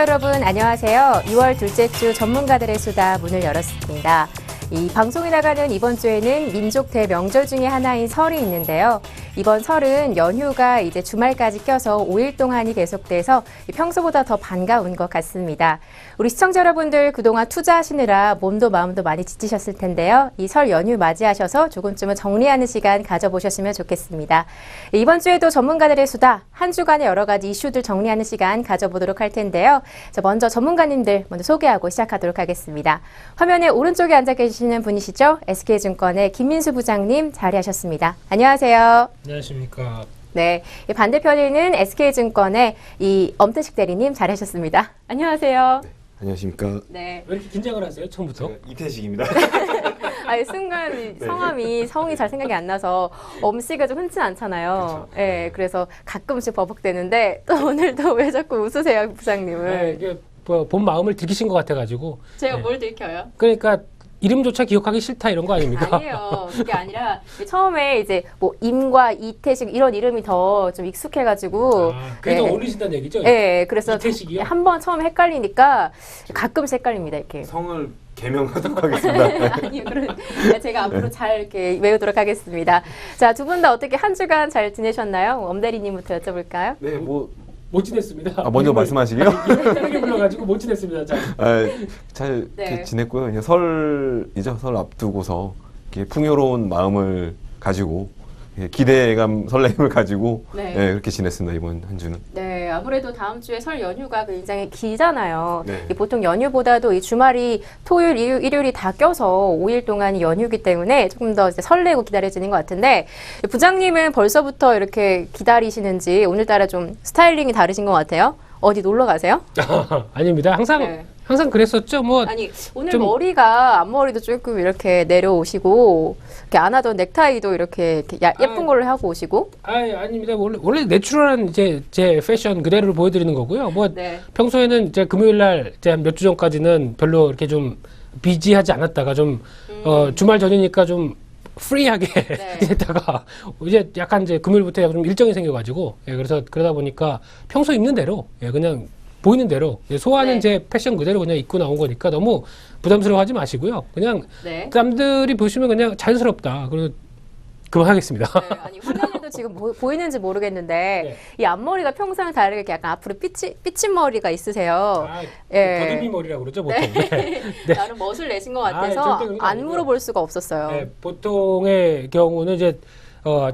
여러분 안녕하세요. 2월 둘째 주 전문가들의 수다 문을 열었습니다. 이 방송이 나가는 이번 주에는 민족 대명절 중에 하나인 설이 있는데요. 이번 설은 연휴가 이제 주말까지 껴서 5일 동안이 계속돼서 평소보다 더 반가운 것 같습니다. 우리 시청자 여러분들 그동안 투자하시느라 몸도 마음도 많이 지치셨을 텐데요. 이 설 연휴 맞이하셔서 조금쯤은 정리하는 시간 가져보셨으면 좋겠습니다. 이번 주에도 전문가들의 수다, 한 주간의 여러 가지 이슈들 정리하는 시간 가져보도록 할 텐데요. 자, 먼저 전문가님들 먼저 소개하고 시작하도록 하겠습니다. 화면에 오른쪽에 앉아 계시는 분이시죠? SK증권의 김민수 부장님 자리하셨습니다. 안녕하세요. 안녕하십니까. 네, 반대편에는 SK증권의 이 엄태식 대리님 자리하셨습니다. 안녕하세요. 네, 안녕하십니까. 네. 왜 이렇게 긴장을 하세요? 처음부터? 이태식입니다. 아니, 순간 성이 잘 생각이 안 나서 엄씨가 좀 흔치 않잖아요. 예, 네, 그래서 가끔씩 버벅대는데 또 오늘도 왜 자꾸 웃으세요, 부장님을? 네, 이게 본 마음을 들키신 것 같아가지고. 제가 네. 뭘 들켜요? 그러니까 이름조차 기억하기 싫다 이런 거 아닙니까? 아니에요. 그게 아니라 처음에 이제 뭐 임과 이태식 이런 이름이 더 좀 익숙해가지고. 그래도 네. 어울리신다는 얘기죠? 네, 그래서 이태식이요? 한번 처음에 헷갈리니까 가끔씩 헷갈립니다, 이렇게. 성을 개명하도록 하겠습니다. 아니요, 제가 앞으로 잘 이렇게 외우도록 하겠습니다. 자, 두 분 다 어떻게 한 주간 잘 지내셨나요? 엄대리님부터 여쭤볼까요? 네, 못 지냈습니다. 먼저 말씀하시게요? 이렇게 불러가지고 못 지냈습니다. 자. 잘 네. 지냈고요. 그냥 설이죠. 설 앞두고서 이렇게 풍요로운 마음을 가지고 기대감, 설레임을 가지고 네. 그렇게 지냈습니다. 이번 한 주는. 네, 아무래도 다음 주에 설 연휴가 굉장히 길잖아요. 네. 보통 연휴보다도 이 주말이 토요일, 일요일이 다 껴서 5일 동안이 연휴이기 때문에 조금 더 이제 설레고 기다려지는 것 같은데 부장님은 벌써부터 이렇게 기다리시는지 오늘따라 좀 스타일링이 다르신 것 같아요. 어디 놀러 가세요? 아닙니다. 항상 그랬었죠. 뭐 아니, 오늘 좀- 머리가 앞머리도 조금 이렇게 내려오시고 이렇게 안 하던 넥타이도 이렇게 예쁜 걸로 하고 오시고. 아닙니다. 원래 내추럴한 이제 제 패션 그대로를 보여드리는 거고요. 뭐 네. 평소에는 이제 금요일 날 이제 몇 주 전까지는 별로 이렇게 좀 비지하지 않았다가 좀 주말 전이니까 좀 프리하게 네. 지냈다가 이제 약간 이제 금요일부터 약간 좀 일정이 생겨가지고 그래서 그러다 보니까 평소 입는 대로 그냥 보이는 대로 소화하는 네. 제 패션 그대로 그냥 입고 나온 거니까 너무 부담스러워하지 마시고요. 그냥 네. 남들이 보시면 그냥 자연스럽다. 그리고 그만하겠습니다. 네, 아니 화면에도 지금 보이는지 모르겠는데 네. 이 앞머리가 평소랑 다르게 이렇게 약간 앞으로 삐친 머리가 있으세요. 예. 더듬이 머리라고 그러죠 보통. 네. 네. 나름 멋을 내신 것 절대 같아서 그런 거 안 아니고요. 물어볼 수가 없었어요. 네, 보통의 경우는 이제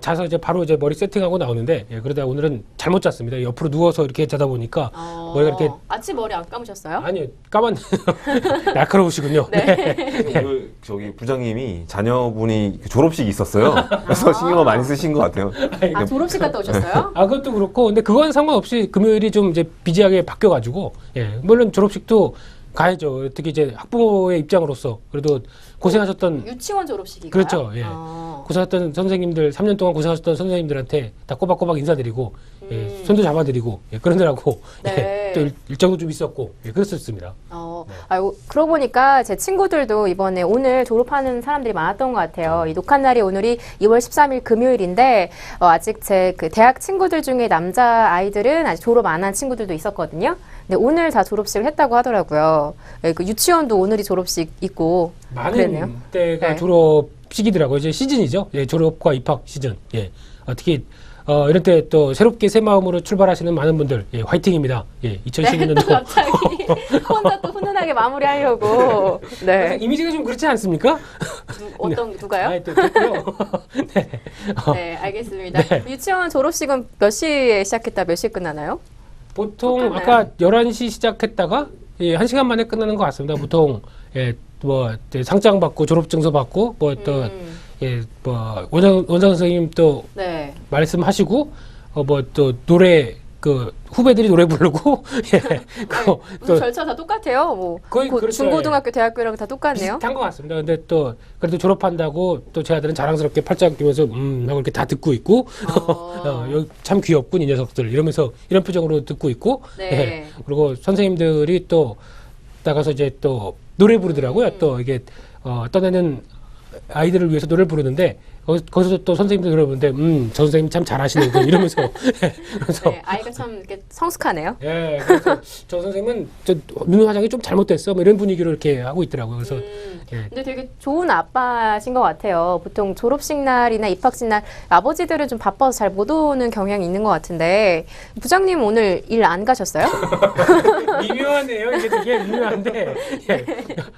자서 이제 바로 이제 머리 세팅하고 나오는데 그러다 오늘은 잘못 잤습니다. 옆으로 누워서 이렇게 자다 보니까 머리가 이렇게 아침 머리 안 감으셨어요? 아니 까만 날카로우시군요. 네. 저기 부장님이 자녀분이 졸업식이 있었어요. 그래서 신경을 많이 쓰신 것 같아요. 아, 졸업식 갔다 오셨어요? 그것도 그렇고 근데 그건 상관없이 금요일이 좀 이제 비지하게 바뀌어가지고 물론 졸업식도 가야죠. 특히 이제 학부모의 입장으로서 그래도 고생하셨던 유치원 졸업식이가요? 그렇죠. 예. 고생하셨던 선생님들 3년 동안 고생하셨던 선생님들한테 다 꼬박꼬박 인사드리고 손도 잡아드리고 그러느라고 네. 또 일정도 좀 있었고 그랬었습니다. 아이고, 그러고 보니까 제 친구들도 이번에 오늘 졸업하는 사람들이 많았던 것 같아요. 이 녹화날이 오늘이 2월 13일 금요일인데 아직 제 그 대학 친구들 중에 남자 아이들은 아직 졸업 안 한 친구들도 있었거든요. 근데 오늘 다 졸업식을 했다고 하더라고요. 그 유치원도 오늘이 졸업식 있고 많은 그랬네요. 때가 네. 졸업식이더라고요. 이제 시즌이죠. 졸업과 입학 시즌. 특히 이런 때 또 새롭게 새 마음으로 출발하시는 많은 분들 화이팅입니다. 또 2012년도 갑자기 혼자 또 훈훈하게 마무리하려고. 네. 이미지가 좀 그렇지 않습니까? 누가요? 또 그렇고요. 네. 네, 알겠습니다. 네. 유치원 졸업식은 몇 시에 시작했다 몇 시에 끝나나요? 보통 똑같나요? 아까 11시 시작했다가 1시간 만에 끝나는 것 같습니다. 보통 뭐 이제 상장 받고 졸업증서 받고 뭐 또 원장 선생님 또 네. 말씀하시고 뭐 또 노래 그 후배들이 노래 부르고 무슨 절차 다 똑같아요. 뭐 거의 그렇죠. 중고등학교, 대학교랑 다 똑같네요. 비슷한 것 같습니다. 근데 또 그래도 졸업한다고 또 제 아들은 자랑스럽게 팔짱 끼면서 하고 이렇게 다 듣고 있고 여기 참 귀엽군 이 녀석들 이러면서 이런 표정으로 듣고 있고 네. 그리고 선생님들이 또 나가서 이제 또 노래 부르더라고요. 또 이게 떠내는 아이들을 위해서 노래를 부르는데 거기서 또 선생님들 그러는데 저 선생님 참 잘하시네 이러면서 그래서 네, 아이가 참 이렇게 성숙하네요. 예, 그래서 저 선생님은 저 눈 화장이 좀 잘못됐어 뭐 이런 분위기로 이렇게 하고 있더라고요. 그래서 예. 근데 되게 좋은 아빠신 것 같아요. 보통 졸업식 날이나 입학식 날 아버지들은 좀 바빠서 잘 못 오는 경향이 있는 것 같은데 부장님 오늘 일 안 가셨어요? 미묘하네요. 이게 되게 미묘한데 예.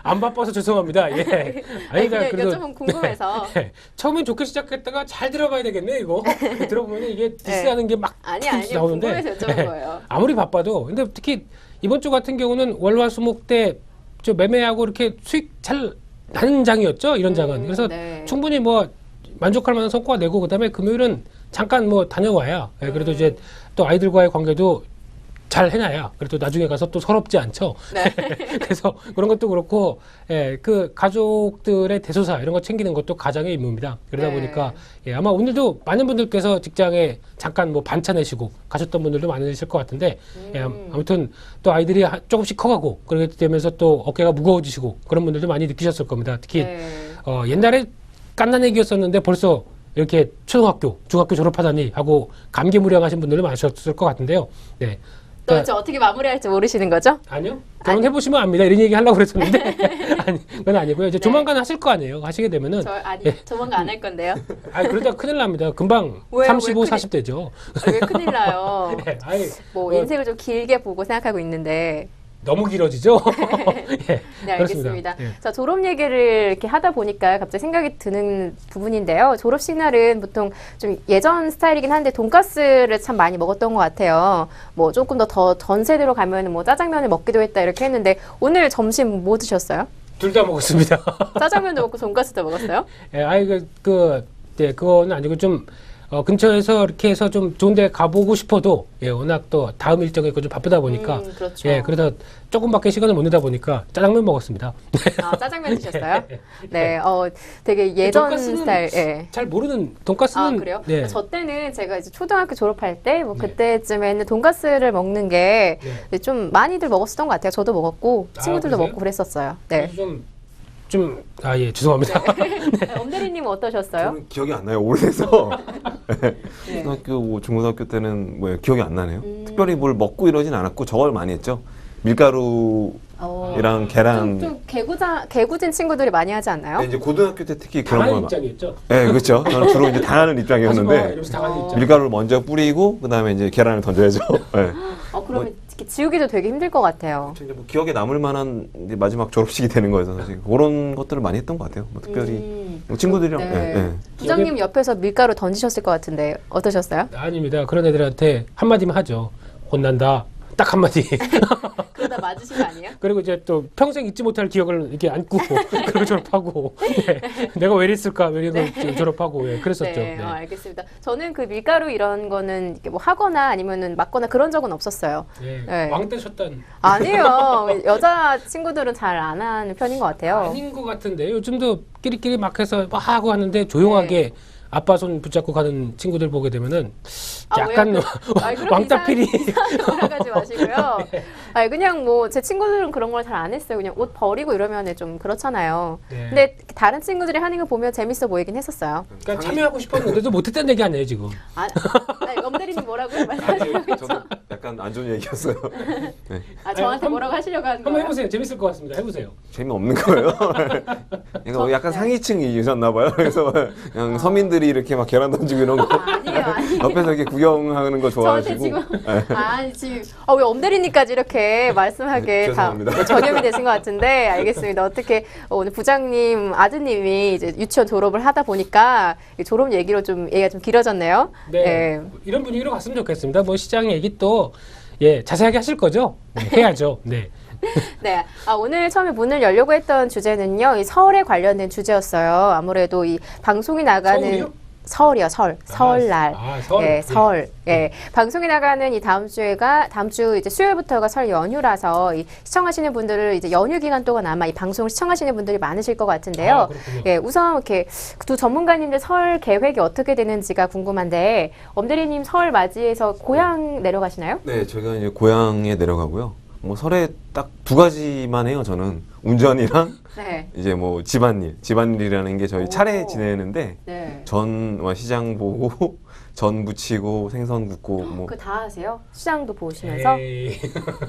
안 바빠서 죄송합니다. 예. 아니, 아니다. 그냥 여쭤보면 궁금해서. 예. 처음엔 좋게 시작했다가 잘 들어봐야 되겠네 이거. 들어보면 이게 디스하는 게 막 아니 나오는데 궁금해서 여쭤본 거예요. 아무리 바빠도 근데 특히 이번 주 같은 경우는 월화수목 때 저 매매하고 이렇게 수익 잘 나는 장이었죠. 이런 장은. 그래서 네. 충분히 뭐 만족할 만한 성과 내고 그다음에 금요일은 잠깐 뭐 다녀와야 예, 그래도 이제 또 아이들과의 관계도 잘 해놔야 그래도 나중에 가서 또 서럽지 않죠. 네. 그래서 그런 것도 그렇고 예, 그 가족들의 대소사 이런 거 챙기는 것도 가장의 임무입니다. 그러다 네. 보니까 예, 아마 오늘도 많은 분들께서 직장에 잠깐 뭐 반차 내시고 가셨던 분들도 많으실 것 같은데 예, 아무튼 또 아이들이 조금씩 커가고 그렇게 되면서 또 어깨가 무거워지시고 그런 분들도 많이 느끼셨을 겁니다. 특히 네. 옛날에 깐난 얘기였었는데 벌써 이렇게 초등학교, 중학교 졸업하다니 하고 감개무량하신 분들도 많으셨을 것 같은데요. 네. 또 이제 어떻게 마무리할지 모르시는 거죠? 아니요. 결혼해보시면 압니다. 이런 얘기 하려고 그랬었는데. 아니, 그건 아니고요. 이제 네. 조만간 하실 거 아니에요. 하시게 되면은. 조만간 안 할 건데요. 그러다 큰일 납니다. 금방 왜요? 35, 왜 40대죠. 왜 큰일 나요? 네, 아이, 뭐 인생을 좀 길게 보고 생각하고 있는데. 너무 길어지죠? 예, 네, 알겠습니다. 예. 자, 졸업 얘기를 이렇게 하다 보니까 갑자기 생각이 드는 부분인데요. 졸업식 날은 보통 좀 예전 스타일이긴 한데 돈가스를 참 많이 먹었던 것 같아요. 뭐 조금 더 전 세대로 가면 뭐 짜장면을 먹기도 했다 이렇게 했는데 오늘 점심 뭐 드셨어요? 둘 다 먹었습니다. 짜장면도 먹고 돈가스도 먹었어요? 예, 네, 그거는 아니고 좀, 근처에서 이렇게 해서 좀 좋은 데 가보고 싶어도, 예, 워낙 또 다음 일정이 있고 좀 바쁘다 보니까, 그렇죠. 예, 그래서 조금밖에 시간을 못 내다 보니까 짜장면 먹었습니다. 아, 짜장면 드셨어요? 네, 되게 예전 돈가스는 스타일. 예. 잘 모르는 돈가스는 아, 그래요? 네. 저 때는 제가 이제 초등학교 졸업할 때, 뭐 네. 그때쯤에는 돈가스를 먹는 게 네. 좀 많이들 먹었었던 것 같아요. 저도 먹었고, 친구들도 그러세요? 먹고 그랬었어요. 네. 예, 죄송합니다. 엄대리님은 어떠셨어요? 저는 기억이 안 나요. 오래돼서. 네. 초등학교, 뭐 중고등학교 때는 뭐 기억이 안 나네요. 특별히 뭘 먹고 이러진 않았고 저걸 많이 했죠. 밀가루랑 계란. 좀 개구진 친구들이 많이 하지 않나요? 네, 이제 고등학교 때 특히 그런 당하는 걸 입장이었죠. 네, 그렇죠. 저는 주로 이제 당하는 하지 마, 입장이었는데 이러면서 당하는 입장. 밀가루를 먼저 뿌리고 그다음에 이제 계란을 던져야죠. 네. 그러면 이렇게 지우기도 되게 힘들 것 같아요. 이제 뭐 기억에 남을 만한 이제 마지막 졸업식이 되는 거여서 사실 그런 것들을 많이 했던 것 같아요. 뭐 특별히 뭐 친구들이랑. 네. 네, 네. 부장님 옆에서 밀가루 던지셨을 것 같은데 어떠셨어요? 아닙니다. 그런 애들한테 한마디만 하죠. 혼난다. 딱 한마디. 그러다 맞으신 거 아니에요? 그리고 이제 또 평생 잊지 못할 기억을 이렇게 안고 그리고 졸업하고 네. 내가 왜 이랬을까 왜 이런 졸업하고 예, 그랬었죠. 네, 네. 알겠습니다. 저는 그 밀가루 이런 거는 이렇게 뭐 하거나 아니면은 맞거나 그런 적은 없었어요. 예, 네. 왕따 셨던 아니요. 여자 친구들은 잘 안 하는 편인 것 같아요. 아닌 것 같은데 요즘도 끼리끼리 막 해서 막 하고 하는데 조용하게 아빠 손 붙잡고 가는 친구들 보게 되면은 약간 왕따필이 이상하게 말하지 마시고요. 아니, 그냥 뭐 제 친구들은 그런 걸 잘 안 했어요. 그냥 옷 버리고 이러면 좀 그렇잖아요. 네. 근데 다른 친구들이 하는 거 보면 재밌어 보이긴 했었어요. 그러니까 참여하고 싶었는데도 못했다는 얘기 아니에요 지금. 아니, 엄대리님 뭐라고요? 말씀하시면 저도 약간 안 좋은 얘기였어요. 네. 저한테 뭐라고 하시려고 하는 한번 거예요? 해보세요. 재밌을 것 같습니다. 해보세요. 재미없는 거예요. 그러니까 약간 상위층이 계셨나 봐요. 그래서 그냥 서민들이 이렇게 막 계란 던지고 이런 거 아니에요. 옆에서 이렇게 구경하는 거 저한테 좋아하시고. 지금 지금 왜 엄대리님까지 이렇게 말씀하게 죄송합니다. 다 전염이 되신 것 같은데 알겠습니다. 어떻게 오늘 부장님 아드님이 이제 유치원 졸업을 하다 보니까 이 졸업 얘기로 좀 얘기가 좀 길어졌네요. 네. 이런 분위기로 갔으면 좋겠습니다. 뭐 시장 얘기 또 예, 자세하게 하실 거죠? 네, 해야죠. 네. 네. 오늘 처음에 문을 열려고 했던 주제는요. 이 설에 관련된 주제였어요. 아무래도 이 방송이 나가는 서울이요? 설이요, 설날. 설. 예, 설. 예. 방송이 나가는 이 다음 주 이제 수요일부터가 설 연휴라서 이 시청하시는 분들을 이제 연휴 기간 동안 아마 이 방송을 시청하시는 분들이 많으실 것 같은데요. 그렇군요. 예, 우선 이렇게 두 전문가님들 설 계획이 어떻게 되는지가 궁금한데, 엄대리님 설 맞이해서 고향 내려가시나요? 네, 저희가 이제 고향에 내려가고요. 뭐 설에 딱 두 가지만 해요. 저는 운전이랑 네. 이제 뭐 집안일이라는 게 저희 오. 차례 지내는데 네. 전와 시장 보고 전 부치고 생선 굽고 뭐 그 다 하세요? 시장도 보시면서? 에이,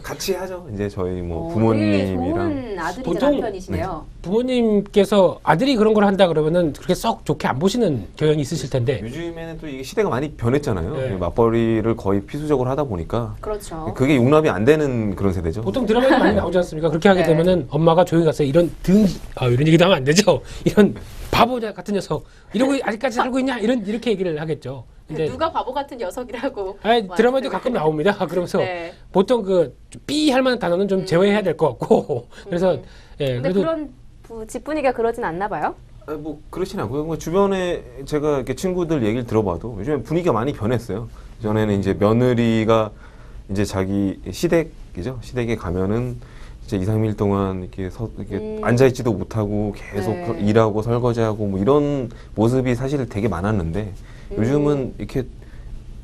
같이 하죠. 이제 저희 뭐 되게 부모님이랑 좋은 아들이자 보통- 남편이시네요. 부모님께서 아들이 그런 걸 한다 그러면은 그렇게 썩 좋게 안 보시는 경향이 있으실 텐데 요즘에는 또 이게 시대가 많이 변했잖아요. 네. 맞벌이를 거의 필수적으로 하다 보니까 그렇죠. 그게 용납이 안 되는 그런 세대죠. 보통 드라마에 많이 나오지 않습니까? 그렇게 하게 네. 되면은 엄마가 조용히 가서 이런 이런 얘기도 하면 안 되죠. 이런 바보 같은 녀석 이러고 아직까지 살고 있냐 이렇게 얘기를 하겠죠. 근데 누가 바보 같은 녀석이라고. 드라마에도 가끔 나옵니다. 그러면서 네. 보통 그 삐 할 만한 단어는 좀 제외해야 될 것 같고 그래서 예, 근데 그래도 그런 집 분위기가 그러진 않나 봐요? 뭐 그렇진 않고요. 뭐 주변에 제가 이렇게 친구들 얘기를 들어봐도 요즘에 분위기가 많이 변했어요. 전에는 이제 며느리가 이제 자기 시댁에 가면은 이제 2, 3일 동안 이렇게 앉아 있지도 못하고 계속 네. 일하고 설거지하고 뭐 이런 모습이 사실 되게 많았는데 요즘은 이렇게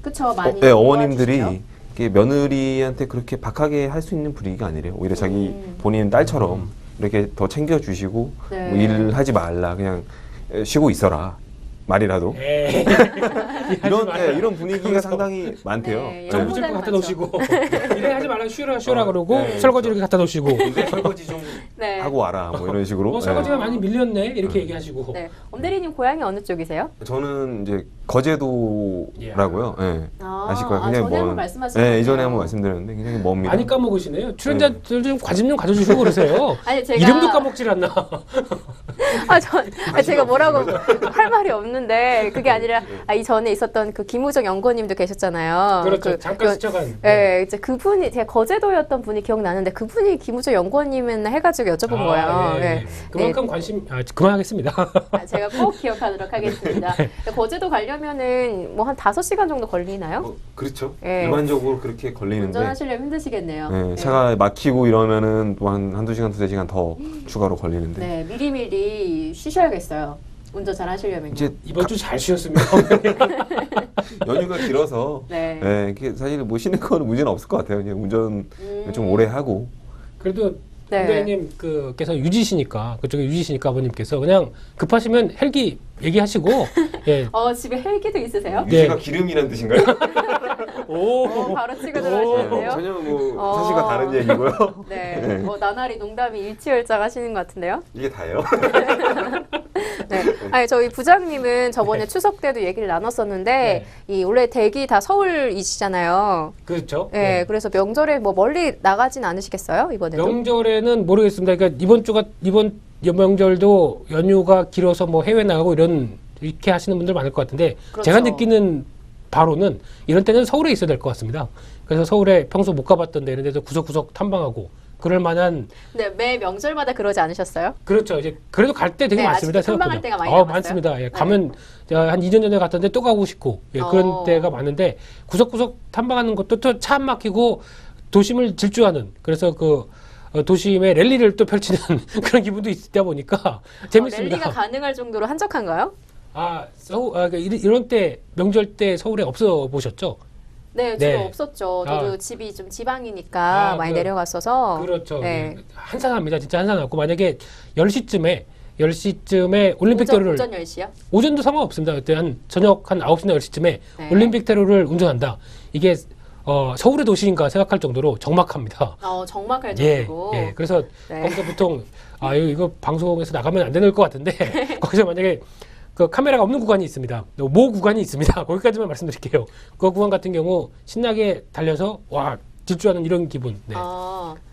그쵸, 많이. 어머님들이 도와주시죠? 이렇게 며느리한테 그렇게 박하게 할 수 있는 분위기가 아니래요. 오히려 자기 본인 딸처럼 이렇게 더 챙겨주시고 네. 뭐 일을 하지 말라 그냥 쉬고 있어라 말이라도 에이, 이런 분위기가 상당히 많대요. 네, 네. 정부 좀 갖다 놓으시고 이래 하지 말라 쉬라 그러고 네. 설거지 이렇게 갖다 놓으시고 근데 설거지 좀 네. 하고 와라 뭐 이런 식으로. 설거지가 많이 밀렸네 이렇게 얘기하시고 네. 엄대리님 고향이 어느 쪽이세요? 저는 이제 거제도라고요. 예. 아실 거예요. 굉장히 전에 한번 먼. 말씀하셨네요. 네, 이전에 한번 말씀드렸는데 굉장히 멉니다. 많이 까먹으시네요. 출연자들 좀 관심 좀 가져주시고 그러세요. 아니, 제가. 이름도 까먹질 않나. 제가 뭐라고 할 말이 없는데, 그게 아니라, 이 전에 있었던 그 김우정 연구원님도 계셨잖아요. 그렇죠. 그 잠깐 스쳐간. 네, 이제 그분이 제가 거제도였던 분이 기억나는데 그분이 김우정 연구원님이었나 해가지고 여쭤본 거예요. 예. 네. 그만큼 관심 그만하겠습니다. 제가 꼭 기억하도록 하겠습니다. 거제도 가려면은 뭐 한 5시간 정도 걸리나요? 그렇죠. 네. 일반적으로 그렇게 걸리는데 운전하시려면 힘드시겠네요. 네, 네. 차가 막히고 이러면은 또 한두 시간, 두세 시간 더 추가로 걸리는데 네, 미리미리 쉬셔야겠어요. 운전 잘 하시려면요. 이제 이번 주 잘 쉬었으면. 연휴가 길어서 네. 이게 사실 뭐 쉬는 거는 문제는 없을 것 같아요. 그냥 운전 좀 오래 하고 그래도 네. 선배님 그께서 유지시니까 그쪽에 유지시니까 아버님께서 그냥 급하시면 헬기 얘기하시고 예. 집에 헬기도 있으세요? 네. 유지가 기름이란 뜻인가요? 바로 치고 들어가시는데요? 전혀 뭐 사실과 다른 얘기고요. 네. 나날이 농담이 일치월장 하시는 것 같은데요? 이게 다예요. 네. 아니, 저희 부장님은 저번에 추석 때도 얘기를 나눴었는데, 이 원래 댁이 다 서울이시잖아요. 그렇죠. 네. 그래서 명절에 뭐 멀리 나가진 않으시겠어요? 이번에도? 명절에는 모르겠습니다. 그러니까 이번 명절도 연휴가 길어서 뭐 해외 나가고 이렇게 하시는 분들 많을 것 같은데 그렇죠. 제가 느끼는 바로는 이런 때는 서울에 있어야 될 것 같습니다. 그래서 서울에 평소 못 가봤던 데 이런 데서 구석구석 탐방하고 그럴 만한 네, 매 명절마다 그러지 않으셨어요? 그렇죠. 이제 그래도 갈 때 되게 네, 많습니다. 아직도 탐방할 생각보다. 때가 많이 남았어요? 많습니다. 예, 네. 가면 제가 한 2년 전에 갔던데 또 가고 싶고 그런 어. 때가 많은데 구석구석 탐방하는 것도 또 차 안 막히고 도심을 질주하는 그래서 도심의 랠리를 또 펼치는 그런 기분도 있다 보니까 재밌습니다. 랠리가 가능할 정도로 한적한가요? 그러니까 이런 때 명절 때 서울에 없어 보셨죠? 네, 주로 네. 없었죠. 저도 집이 좀 지방이니까 많이 내려갔어서. 그렇죠. 네. 예. 한산합니다. 진짜 한산하고 만약에 10시쯤에 올림픽 대로를 오전 10시요? 오전도 상관없습니다. 그때 저녁 한 9시나 10시쯤에 네. 올림픽 대로를 운전한다. 이게 서울의 도시인가 생각할 정도로 적막합니다. 정막할 예, 정도로. 예. 그래서 네. 거기서 보통 이거 방송에서 나가면 안 되는 것 같은데 거기서 만약에 그 카메라가 없는 구간이 있습니다. 모 구간이 있습니다. 거기까지만 말씀드릴게요. 그 구간 같은 경우 신나게 달려서 질주하는 이런 기분. 네.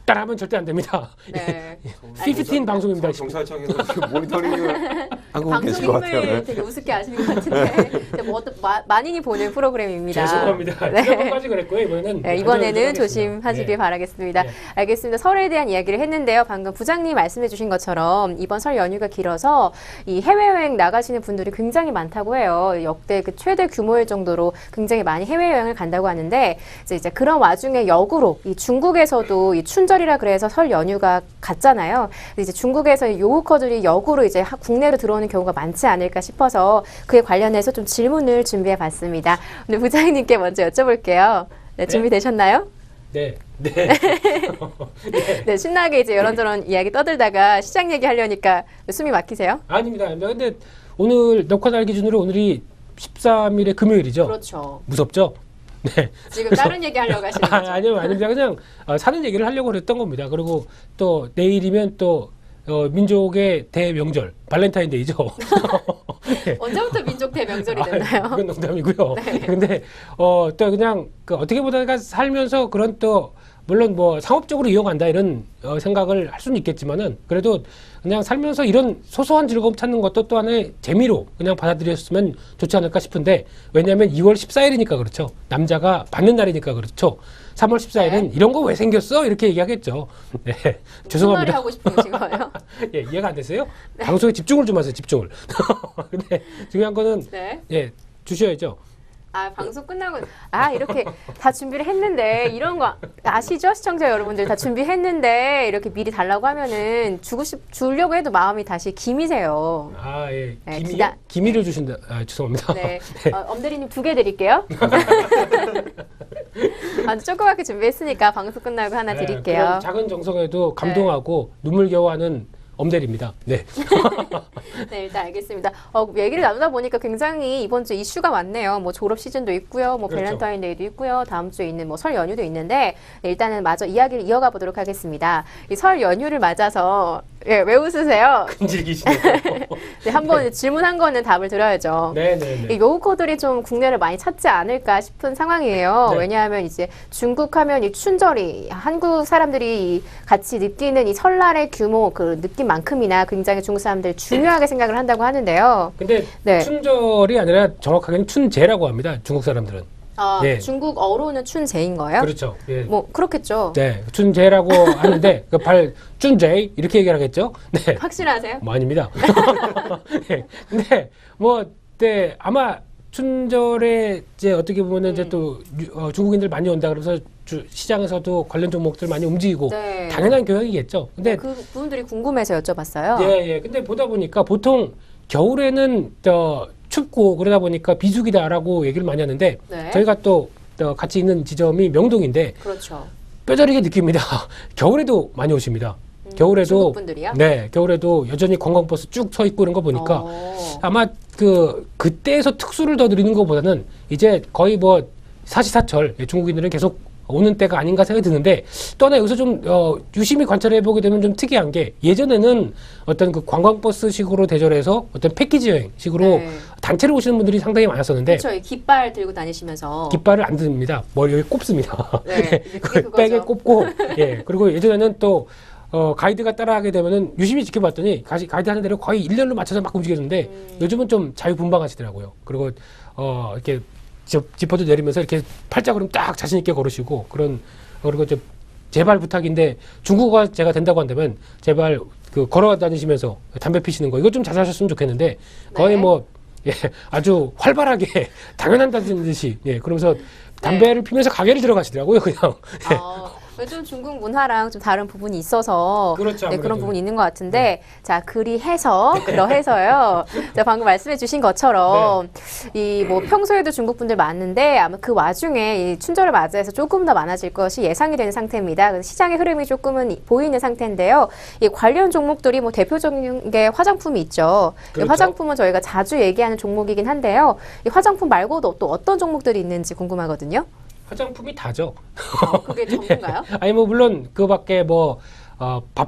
따라하면 절대 안 됩니다. 네. 15 방송입니다. 경찰청에서 지금 모니터링을 하고 계신 것 같아요. 방송임을 네. 되게 우습게 아시는 것 같은데 근데 뭐 많이니 보는 프로그램입니다. 죄송합니다. 네. 지난번까지 그랬고요. 이번에는 네, 이번에는 안전하겠습니다. 조심하시길 네. 바라겠습니다. 네. 알겠습니다. 설에 대한 이야기를 했는데요. 방금 부장님 말씀해 주신 것처럼 이번 설 연휴가 길어서 이 해외여행 나가시는 분들이 굉장히 많다고 해요. 역대 그 최대 규모일 정도로 굉장히 많이 해외여행을 간다고 하는데 이제 그런 와중에 역으로 이 중국에서도 이 춘절이라 그래서 설 연휴가 갔잖아요. 이제 중국에서 요우커들이 역으로 이제 국내로 들어오는 경우가 많지 않을까 싶어서 그에 관련해서 좀 질문을 준비해 봤습니다. 오늘 부장님께 먼저 여쭤볼게요. 네, 준비되셨나요? 네. 네, 신나게 이제 이런저런 이야기 떠들다가 시장 얘기하려니까 숨이 막히세요? 아닙니다. 근데 오늘 녹화 날 기준으로 오늘이 13일의 금요일이죠. 그렇죠. 무섭죠? 네. 지금 다른 얘기 하려고 하시는 거죠? 아닙니다. 그냥 사는 얘기를 하려고 그랬던 겁니다. 그리고 또 내일이면 또 민족의 대명절 발렌타인데이죠. 네. 언제부터 민족 대명절이 됐나요? 그건 농담이고요. 네. 근데 또 그냥 어떻게 보다가 살면서 그런 또 물론 뭐 상업적으로 이용한다 이런 생각을 할 수는 있겠지만은 그래도 그냥 살면서 이런 소소한 즐거움 찾는 것도 또 하나의 재미로 그냥 받아들였으면 좋지 않을까 싶은데 왜냐하면 2월 14일이니까 그렇죠. 남자가 받는 날이니까 그렇죠. 3월 14일은 이런 거 왜 생겼어? 이렇게 얘기하겠죠. 네. 무슨 말이 죄송합니다. 하고 싶으신 거예요? 예, 이해가 안 됐어요? 방송에 집중을 좀 하세요. 집중을. 근데 중요한 거는 네. 예, 주셔야죠. 아, 방송 끝나고, 이렇게 다 준비를 했는데, 이런 거 아시죠? 시청자 여러분들 다 준비했는데, 이렇게 미리 달라고 하면은, 주려고 해도 마음이 다시 기미세요. 아, 예. 네, 기미를 주신다. 죄송합니다. 네. 엄대리님 2개 드릴게요. 아주 조그맣게 준비했으니까 방송 끝나고 하나 드릴게요. 그런 작은 정성에도 감동하고 눈물겨워하는 엄대리입니다. 네. 네, 일단 알겠습니다. 얘기를 나누다 보니까 굉장히 이번 주 이슈가 많네요. 뭐 졸업 시즌도 있고요, 뭐 그렇죠. 밸런타인데이도 있고요, 다음 주에 있는 뭐 설 연휴도 있는데 네, 일단은 마저 이야기를 이어가 보도록 하겠습니다. 이 설 연휴를 맞아서 왜 웃으세요? 끈질기시네요. 네, 한번 질문한 거는 답을 드려야죠. 네네네. 이 요코들이 좀 국내를 많이 찾지 않을까 싶은 상황이에요. 네. 왜냐하면 이제 중국 하면 이 춘절이 한국 사람들이 같이 느끼는 이 설날의 규모 그 느낌만큼이나 굉장히 중국 사람들 중요하게 생각을 한다고 하는데요. 근데 네. 춘절이 아니라 정확하게는 춘제라고 합니다. 중국 사람들은. 네. 중국어로는 춘제인 거예요? 그렇죠. 예. 뭐 그렇겠죠. 네, 춘제라고 하는데 춘제 이렇게 얘기하겠죠. 네. 확실하세요? 뭐 아닙니다. 네. 근데 네, 아마 춘절에 이제 어떻게 보면은 이제 또 중국인들 많이 온다 그래서 시장에서도 관련 종목들 많이 움직이고 네. 당연한 경향이겠죠. 근데 그 부분들이 궁금해서 여쭤봤어요. 예. 근데 보다 보니까 보통 겨울에는 춥고 그러다 보니까 비수기다라고 얘기를 많이 하는데 네. 저희가 또 같이 있는 지점이 명동인데 그렇죠. 뼈저리게 느낍니다. 겨울에도 많이 오십니다. 겨울에도 중국 분들이요? 네, 겨울에도 여전히 관광버스 쭉 서 있고 이런 거 보니까 아마 그때에서 특수를 더 누리는 것보다는 이제 거의 뭐 사시사철 중국인들은 계속 오는 때가 아닌가 생각이 드는데 또 하나 여기서 좀 유심히 관찰해 보게 되면 좀 특이한 게 예전에는 어떤 그 관광버스식으로 대절해서 어떤 패키지 여행식으로 네. 단체로 오시는 분들이 상당히 많았었는데 그렇죠. 깃발 들고 다니시면서 깃발을 안 듭니다. 머리 여기 꼽습니다. 네, 이제 그게 그거죠. 백에 꼽고 예 그리고 예전에는 또 가이드가 따라하게 되면은 유심히 지켜봤더니 가이드 하는 대로 거의 일렬로 맞춰서 막 움직였는데 요즘은 좀 자유분방하시더라고요. 그리고 이렇게 지퍼도 내리면서 이렇게 팔자걸음 딱 자신 있게 걸으시고 그리고 이제 제발 부탁인데 중국어가 제가 된다고 한다면 제발 걸어 다니시면서 담배 피시는 거 이거 좀 자제하셨으면 좋겠는데 거의 네. 뭐 예, 아주 활발하게 당연한다는 듯이 예, 그러면서 담배를 피면서 가게를 들어가시더라고요 그냥. 좀 중국 문화랑 좀 다른 부분이 있어서 그렇죠, 네, 그런 아무래도. 부분이 있는 것 같은데 자 그러해서요. 자 방금 말씀해주신 것처럼 이 뭐 평소에도 중국 분들 많은데 아마 그 와중에 이 춘절을 맞이해서 조금 더 많아질 것이 예상이 되는 상태입니다. 그래서 시장의 흐름이 조금은 보이는 상태인데요. 이 관련 종목들이 뭐 대표적인 게 화장품이 있죠. 그렇죠. 이 화장품은 저희가 자주 얘기하는 종목이긴 한데요. 이 화장품 말고도 또 어떤 종목들이 있는지 궁금하거든요. 화장품이 다죠. 그게 전문가요? 아니 뭐 물론 그밖에 뭐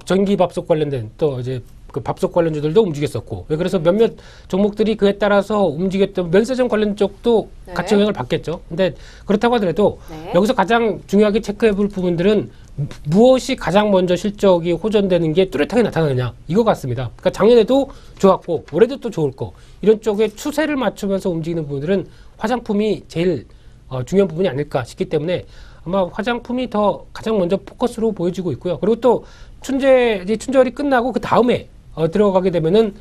전기밥솥 관련된 또 이제 그 밥솥 관련주들도 움직였었고 그래서 몇몇 종목들이 그에 따라서 움직였던 면세점 관련 쪽도 네. 같이 영향을 받겠죠. 근데 그렇다고 하더라도 네. 여기서 가장 중요하게 체크해볼 부분들은 무엇이 가장 먼저 실적이 호전되는 게 뚜렷하게 나타나느냐 이거 같습니다. 그러니까 작년에도 좋았고 올해도 또 좋을 거 이런 쪽에 추세를 맞추면서 움직이는 부분들은 화장품이 제일 중요한 부분이 아닐까 싶기 때문에 아마 화장품이 더 가장 먼저 포커스로 보여지고 있고요. 그리고 또 춘절이 끝나고 그 다음에 들어가게 되면은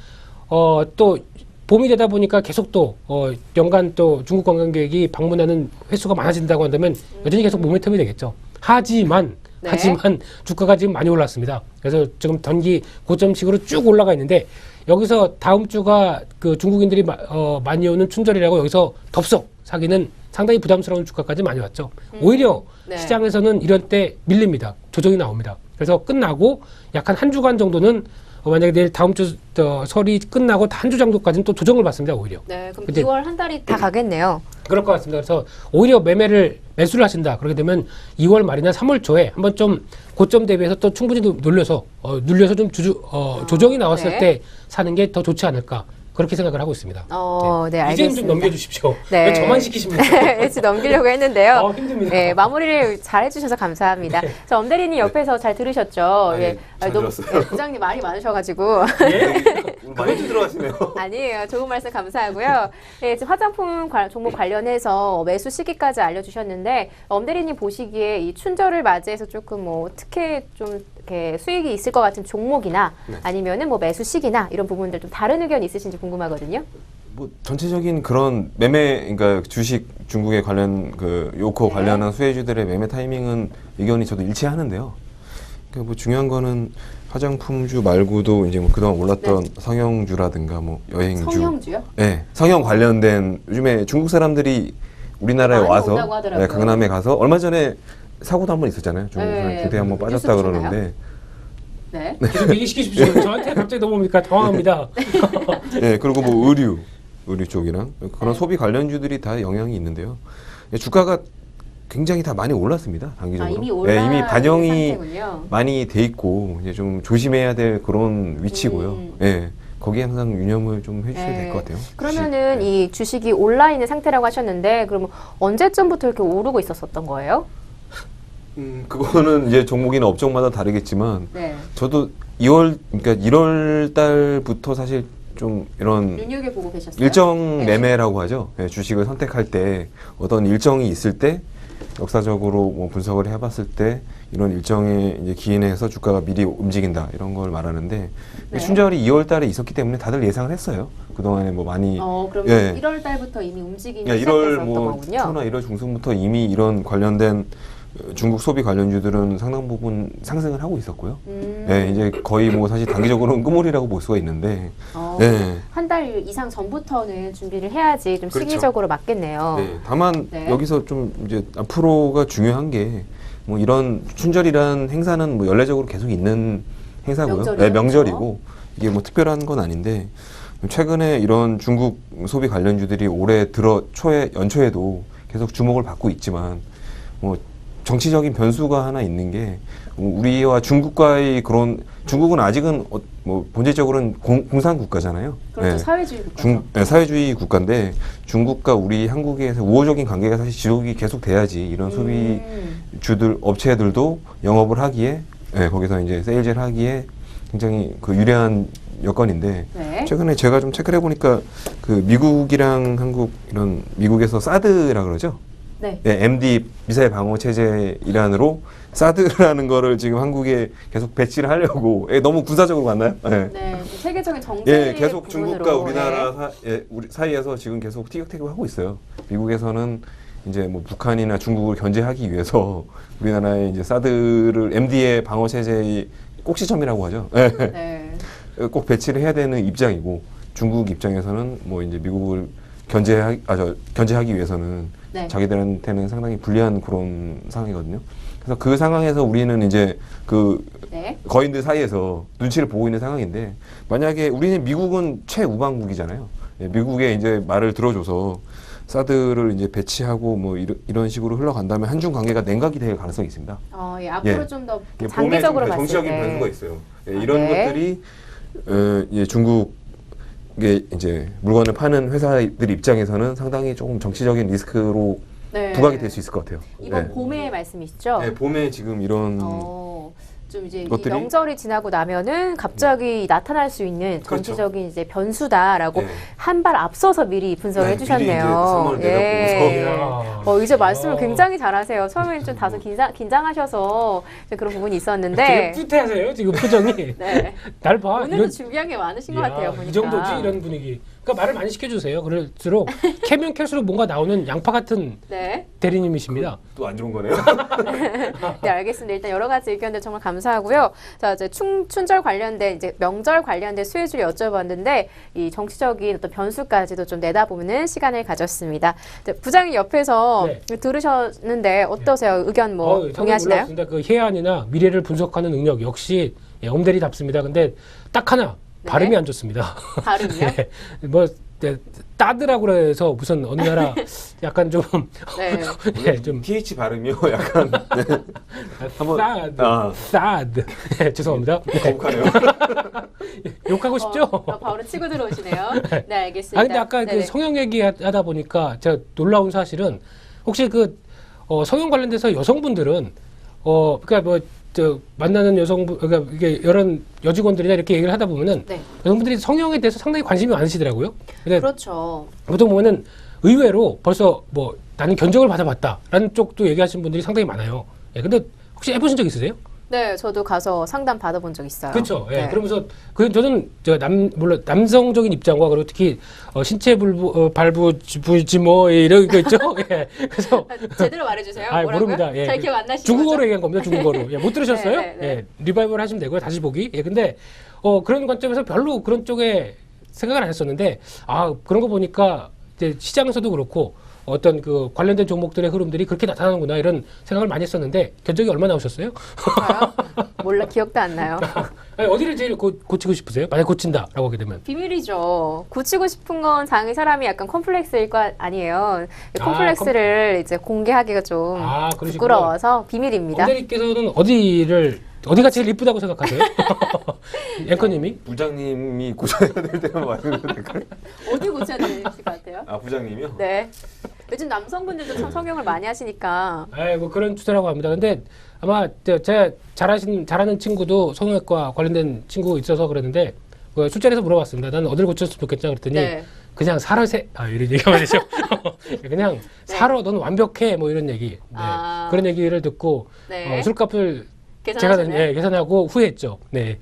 또 봄이 되다 보니까 계속 또 연간 또 중국 관광객이 방문하는 횟수가 많아진다고 한다면 여전히 계속 모멘텀이 되겠죠. 하지만 주가가 지금 많이 올랐습니다. 그래서 지금 단기 고점식으로 쭉 올라가 있는데 여기서 다음 주가 그 중국인들이 많이 오는 춘절이라고 여기서 덥석 사기는 상당히 부담스러운 주가까지 많이 왔죠. 오히려 네. 시장에서는 이런 때 밀립니다. 조정이 나옵니다. 그래서 끝나고 약 한 주간 정도는 만약에 내일 다음 주 설이 끝나고 한 주 정도까지는 또 조정을 받습니다. 오히려. 네, 그럼 근데- 2월 한 달이 다 가겠네요. 그럴 것 같습니다. 그래서 오히려 매수를 하신다. 그렇게 되면 2월 말이나 3월 초에 한번 좀 고점 대비해서 또 충분히 눌려서 좀 조정이 나왔을 네. 때 사는 게 더 좋지 않을까. 그렇게 생각을 하고 있습니다. 네, 이제는 알겠습니다. 좀 넘겨주십시오. 네. 왜 저만 시키십니까? 일찍 넘기려고 했는데요. 힘듭니다. 네, 마무리를 잘 해주셔서 감사합니다. 네. 자, 엄대리님 옆에서 잘 들으셨죠? 네, 잘 너무- 들었어요. 네, 부장님 말이 많으셔가지고. 많이 들어가시네요. 아니에요. 좋은 말씀 감사하고요. 네, 지금 화장품 종목 관련해서 매수 시기까지 알려주셨는데 엄대리님 보시기에 이 춘절을 맞이해서 조금 특히 좀 이렇게 수익이 있을 것 같은 종목이나 아니면은 매수 시기나 이런 부분들 좀 다른 의견 있으신지 궁금하거든요. 뭐 전체적인 그런 매매, 그러니까 주식 중국에 관련 그 요코 네. 관련한 수혜주들의 매매 타이밍은 의견이 저도 일치하는데요. 그러니까 뭐 중요한 거는 화장품주 말고도 이제 뭐 그동안 올랐던 성형주라든가 뭐 여행주, 성형주요? 네, 성형 관련된 요즘에 중국 사람들이 우리나라에 많이 와서 온다고 하더라고요. 강남에 가서 얼마 전에 사고도 한 번 있었잖아요. 중국 사람 네. 기대에 한번 뉴스 빠졌다 보셨나요? 그러는데 네. 계속 얘기시키십시오. 저한테 갑자기 넘어옵니까? 당황합니다. 네, 그리고 뭐 의류 쪽이랑 그런 네. 소비 관련주들이 다 영향이 있는데요. 주가가 굉장히 다 많이 올랐습니다. 단기적으로. 이미 올라 이미 반영이 상태군요. 많이 돼 있고 이제 좀 조심해야 될 그런 위치고요. 예. 거기에 항상 유념을 좀 해주셔야 될 것 같아요. 그러면은 주식. 이 주식이 올라 있는 상태라고 하셨는데 그러면 언제쯤부터 이렇게 오르고 있었던 거예요? 그거는 이제 종목이나 업종마다 다르겠지만 네. 저도 1월 달부터 사실 좀 이런 눈여겨 보고 계셨어요? 일정 네. 매매라고 하죠. 예, 주식을 선택할 때 어떤 일정이 있을 때 역사적으로 뭐 분석을 해봤을 때 이런 일정에 이제 기인해서 주가가 미리 움직인다 이런 걸 말하는데 네. 춘절이 2월 달에 있었기 때문에 다들 예상을 했어요. 그동안에 뭐 많이 그럼 예. 1월 달부터 이미 움직이기 1월 시작했었던 뭐 거군요. 초나 1월 중순부터 이미 이런 관련된 중국 소비 관련주들은 상당 부분 상승을 하고 있었고요. 예, 이제 거의 뭐 사실 단기적으로는 끄물이라고 볼 수가 있는데 예. 한 달 이상 전부터는 준비를 해야지 좀 그렇죠. 시기적으로 맞겠네요. 네, 다만 네. 여기서 좀 이제 앞으로가 중요한 게 뭐 이런 춘절이란 행사는 뭐 연례적으로 계속 있는 행사고요. 명절이죠. 네, 명절이고 이게 뭐 특별한 건 아닌데 최근에 이런 중국 소비 관련주들이 올해 들어 연초에도 계속 주목을 받고 있지만 뭐 정치적인 변수가 하나 있는 게 우리와 중국과의 그런 중국은 아직은 뭐 본질적으로는 공산 국가잖아요. 그렇죠. 네. 사회주의 국가죠. 사회주의 국가인데 중국과 우리 한국에서 우호적인 관계가 사실 지속이 계속 돼야지 이런 소비주들 업체들도 영업을 하기에 거기서 이제 세일즈를 하기에 굉장히 그 유리한 여건인데 네. 최근에 제가 좀 체크를 해보니까 그 미국이랑 한국 이런 미국에서 사드라 그러죠. 네. 네, MD 미사일 방어 체제 일환으로 사드라는 거를 지금 한국에 계속 배치를 하려고 너무 군사적으로 갔나요? 네. 네. 세계적인 정제 예, 계속 부분으로, 중국과 우리나라 우리 사이에서 지금 계속 티격태격 하고 있어요. 미국에서는 이제 뭐 북한이나 중국을 견제하기 위해서 우리나라의 이제 사드를 MD의 방어 체제의 꼭지점이라고 하죠. 예. 네. 꼭 배치를 해야 되는 입장이고 중국 입장에서는 뭐 이제 미국을 견제하기 위해서는 네. 자기들한테는 상당히 불리한 그런 상황이거든요. 그래서 그 상황에서 우리는 이제 그 네. 거인들 사이에서 눈치를 보고 있는 상황인데 만약에 우리는 미국은 최우방국이잖아요. 예, 미국의 이제 말을 들어줘서 사드를 이제 배치하고 뭐 이런 식으로 흘러간다면 한중 관계가 냉각이 될 가능성이 있습니다. 예, 앞으로 예. 좀 더 이게 장기적으로 봄에 좀 봤을 정치적인 때 변수가 있어요. 예, 이런 네. 것들이 예, 중국의 이제 물건을 파는 회사들 입장에서는 상당히 조금 정치적인 리스크로 네. 부각이 될 수 있을 것 같아요. 이번 네. 봄의 말씀이시죠? 네, 봄에 지금 이런 좀 이제 이 것들이- 명절이 지나고 나면은 갑자기 나타날 수 있는 그렇죠. 정치적인 이제 변수다라고 네. 한 발 앞서서 미리 분석을 네, 해주셨네요. 미리 이제 3월 내다보고서. 이제 말씀을 야. 굉장히 잘하세요. 처음에는 좀 다소 긴장하셔서 이제 그런 부분이 되게 있었는데, 뿌듯해하세요 지금 표정이. 네. 날 봐. 오늘은 준비한 게 많으신 것 같아요. 보니까. 이 정도지 이런 분위기. 그러니까 말을 많이 시켜주세요. 그럴수록 캐면 캘수록 뭔가 나오는 양파 같은 네. 대리님이십니다. 또 안 좋은 거네요. 네, 알겠습니다. 일단 여러 가지 의견들 정말 감사하고요. 자, 이제 춘절 관련된 이제 명절 관련된 수혜주를 여쭤봤는데 이 정치적인 어떤 변수까지도 좀 내다보는 시간을 가졌습니다. 네, 부장님 옆에서 네. 들으셨는데 어떠세요? 의견 뭐 상당히 동의하시나요? 놀랍습니다. 그 해안이나 미래를 분석하는 능력 역시 엄대리답습니다. 근데 딱 하나 네. 발음이 안 좋습니다. 발음이요? 네, 뭐 따드라고 그래서 무슨 어느 나라 약간 좀 네. 예, 좀 PH 발음이요, 약간. 네. 한번 사드 네, 죄송합니다. 네, 거북하네요. 욕하고 싶죠? 바로 치고 들어오시네요. 네, 알겠습니다. 아 근데 아까 네네. 그 성형 얘기하다 보니까 제가 놀라운 사실은 혹시 그 성형 관련돼서 여성분들은 그러니까 뭐 저 만나는 여성분 그러니까 이게 여러 여직원들이나 이렇게 얘기를 하다 보면은 네. 여성분들이 성형에 대해서 상당히 관심이 많으시더라고요. 근데 그렇죠. 보통 보면은 의외로 벌써 뭐 나는 견적을 받아봤다라는 쪽도 얘기하시는 분들이 상당히 많아요. 예, 근데 혹시 해보신 적 있으세요? 네, 저도 가서 상담 받아본 적 있어요. 그렇죠. 예, 네. 그러면서 저는 제가 물론 남성적인 입장과 그리고 특히 신체 발부지 뭐 이런 거 있죠. 예, 그래서 제대로 말해주세요. 아, 뭐라고요? 모릅니다. 예, 잘 기억 안 나시죠? 중국어로 얘기한 겁니다. 중국어로. 예, 못 들으셨어요? 네, 네, 네. 예, 리바이벌 하시면 되고요. 다시 보기. 예, 근데 그런 관점에서 별로 그런 쪽에 생각을 안 했었는데 그런 거 보니까 이제 시장에서도 그렇고 어떤 그 관련된 종목들의 흐름들이 그렇게 나타나는구나 이런 생각을 많이 했었는데 견적이 얼마 나오셨어요? 저요? 몰라, 기억도 안 나요. 아니, 어디를 제일 고치고 싶으세요? 만약 고친다라고 하게 되면. 비밀이죠. 고치고 싶은 건 장의 사람이 약간 컴플렉스일 거 아니에요. 컴플렉스를 이제 공개하기가 좀 그러시구나. 부끄러워서 비밀입니다. 엄대리께서는 어디가 제일 이쁘다고 생각하세요? 앵커님이? 부장님이 고쳐야 될 때만 말해도 될까요? 어디 고쳐야 되실 것 같아요? 아, 부장님이요? 네. 요즘 남성분들도 참 성형을 많이 하시니까. 뭐 그런 추세라고 합니다. 근데 아마 제가 잘하는 친구도 성형외과 관련된 친구 있어서 그랬는데 그 술자리에서 물어봤습니다. 나는 어디를 고쳤으면 좋겠냐 그랬더니 네. 그냥 살아 이런 얘기가 되죠. 그냥 살아 넌 완벽해 뭐 이런 얘기. 네. 그런 얘기를 듣고 네. 술값을 제가 계산하셨나요? 계산하고 후회했죠. 네.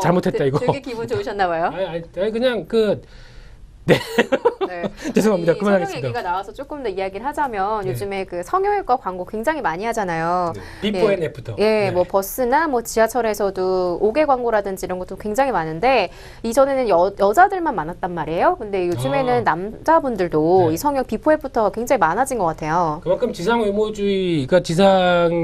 잘못했다, 이거. 되게 기분 좋으셨나 봐요. 아니, 그냥 네. 죄송합니다. 이 그만하겠습니다. 성형 얘기가 나와서 조금 더 이야기를 하자면 네. 요즘에 그 성형외과 광고 굉장히 많이 하잖아요. 네. 비포 예. 앤 애프터. 예, 네. 뭐 버스나 뭐 지하철에서도 5개 광고라든지 이런 것도 굉장히 많은데 이전에는 여자들만 많았단 말이에요. 근데 요즘에는 남자분들도 네. 이 성형 비포 애프터가 굉장히 많아진 것 같아요. 그만큼 지상 외모주의가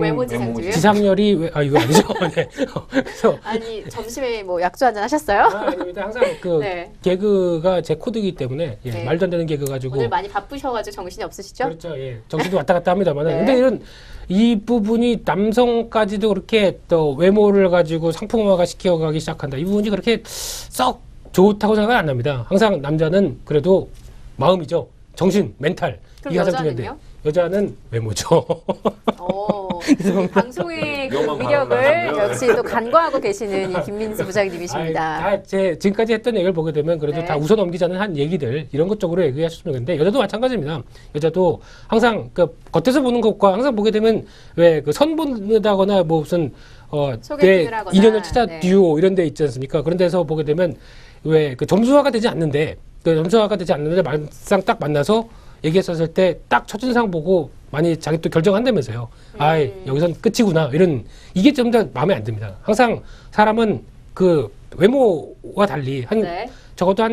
외모 지상주의? 지상렬이 이거 아니죠? 네. 그래서 아니 점심에 뭐 약주 한잔 하셨어요? 아닙니다. 항상 네. 개그가 제 코드이기 때문에 네. 말도 안 되는 개그 가지고 오늘 많이 바쁘셔가지고 정신이 없으시죠? 그렇죠. 예. 정신도 왔다 갔다 합니다만. 네. 근데 이 부분이 남성까지도 그렇게 또 외모를 가지고 상품화가 시켜가기 시작한다. 이 부분이 그렇게 썩 좋다고 생각은 안 납니다. 항상 남자는 그래도 마음이죠. 정신, 멘탈. 그럼 이게 가장 중요한데 여자는요? 여자는 외모죠. 방송의 그 위험한 위력을 발언을 역시 또 간과하고 계시는 이 김민수 부장님이십니다. 제 지금까지 했던 얘기를 보게 되면 그래도 네. 다 웃어 넘기자는 한 얘기들 이런 것 쪽으로 얘기하셨으면 좋겠는데 여자도 마찬가지입니다. 여자도 항상 그 겉에서 보는 것과 항상 보게 되면 왜 그 선본다거나 뭐 무슨 내 소개팅을 하거나, 인연을 찾아 네. 듀오 이런 데 있지 않습니까? 그런 데서 보게 되면 왜 그 점수화가 되지 않는데 막상 딱 만나서 얘기했었을 때 딱 첫인상 보고 많이 자기 또 결정한다면서요. 여기선 끝이구나. 이게 좀 더 마음에 안 듭니다. 항상 사람은 그 외모와 달리 네. 적어도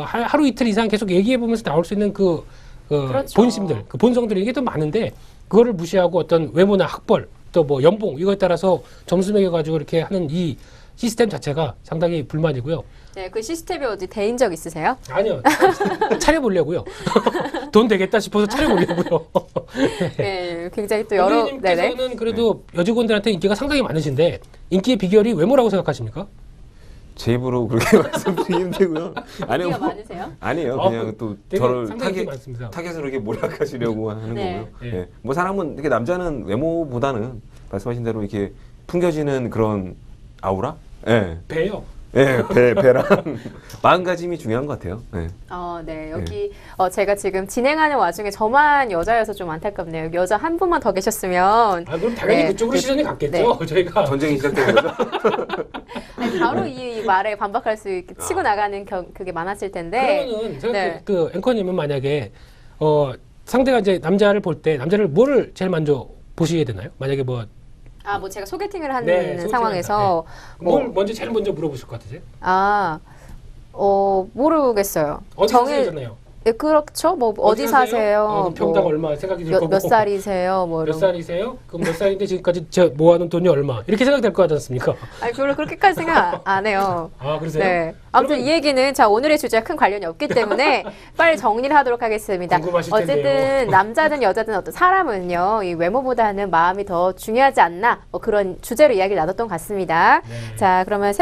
하루 이틀 이상 계속 얘기해 보면서 나올 수 있는 그렇죠. 본심들, 그 본성들이 이게 더 많은데 그거를 무시하고 어떤 외모나 학벌 또 뭐 연봉 이거에 따라서 점수 매겨 가지고 이렇게 하는 이 시스템 자체가 상당히 불만이고요. 네, 그 시스템에 어디 대인 적 있으세요? 아니요. 차려보려고요. 돈 되겠다 싶어서 차려보려고요. 네, 굉장히 또 여러 님께서는 그래도 여직원들한테 인기가 상당히 많으신데 인기의 비결이 외모라고 생각하십니까? 제 입으로 그렇게 말씀드리기 힘들고요. 인기가 많으세요? 아니에요. 그냥 또 되게 저를 상당히 인기 많습니다. 타겟으로 이렇게 몰아가시려고 하는 네. 거고요. 예. 예. 뭐 사람은 이렇게 남자는 외모보다는 말씀하신 대로 이렇게 풍겨지는 그런 아우라? 예. 배요. 배랑 마음가짐이 중요한 것 같아요. 네. 네. 여기 제가 지금 진행하는 와중에 저만 여자여서 좀 안타깝네요. 여기 여자 한 분만 더 계셨으면. 그럼 당연히 네. 그쪽으로 시선이 갔겠죠. 저희가 전쟁이 시작된 거죠? 아니, 바로 이 말에 반박할 수 있게 치고 나가는 그게 많았을 텐데. 그러면은 제가 네. 그 앵커님은 만약에 상대가 이제 남자를 볼 때 남자를 뭐를 제일 먼저 보시게 되나요? 만약에 뭐 뭐 제가 소개팅을 하는 소개팅을 상황에서 뭘 먼저 제일 먼저 물어보실 것 같으세요? 모르겠어요. 어디 사세요? 예, 그렇죠. 뭐 어디 사세요? 평당 뭐 얼마 생각이 들 몇, 거고. 몇 살이세요? 뭐 몇 이런. 살이세요? 그럼 몇 살인데 지금까지 제가 모아놓은 돈이 얼마? 이렇게 생각될 것 같지 않습니까? 아니 별로 그렇게까지 생각 안 해요. 그러세요? 네. 아무튼 그러면- 이 얘기는 오늘의 주제와 큰 관련이 없기 때문에 빨리 정리를 하도록 하겠습니다. 궁금하실 어쨌든 텐데요. 남자든 여자든 어떤 사람은요, 이 외모보다는 마음이 더 중요하지 않나, 뭐 그런 주제로 이야기를 나눴던 것 같습니다. 네. 자, 그러면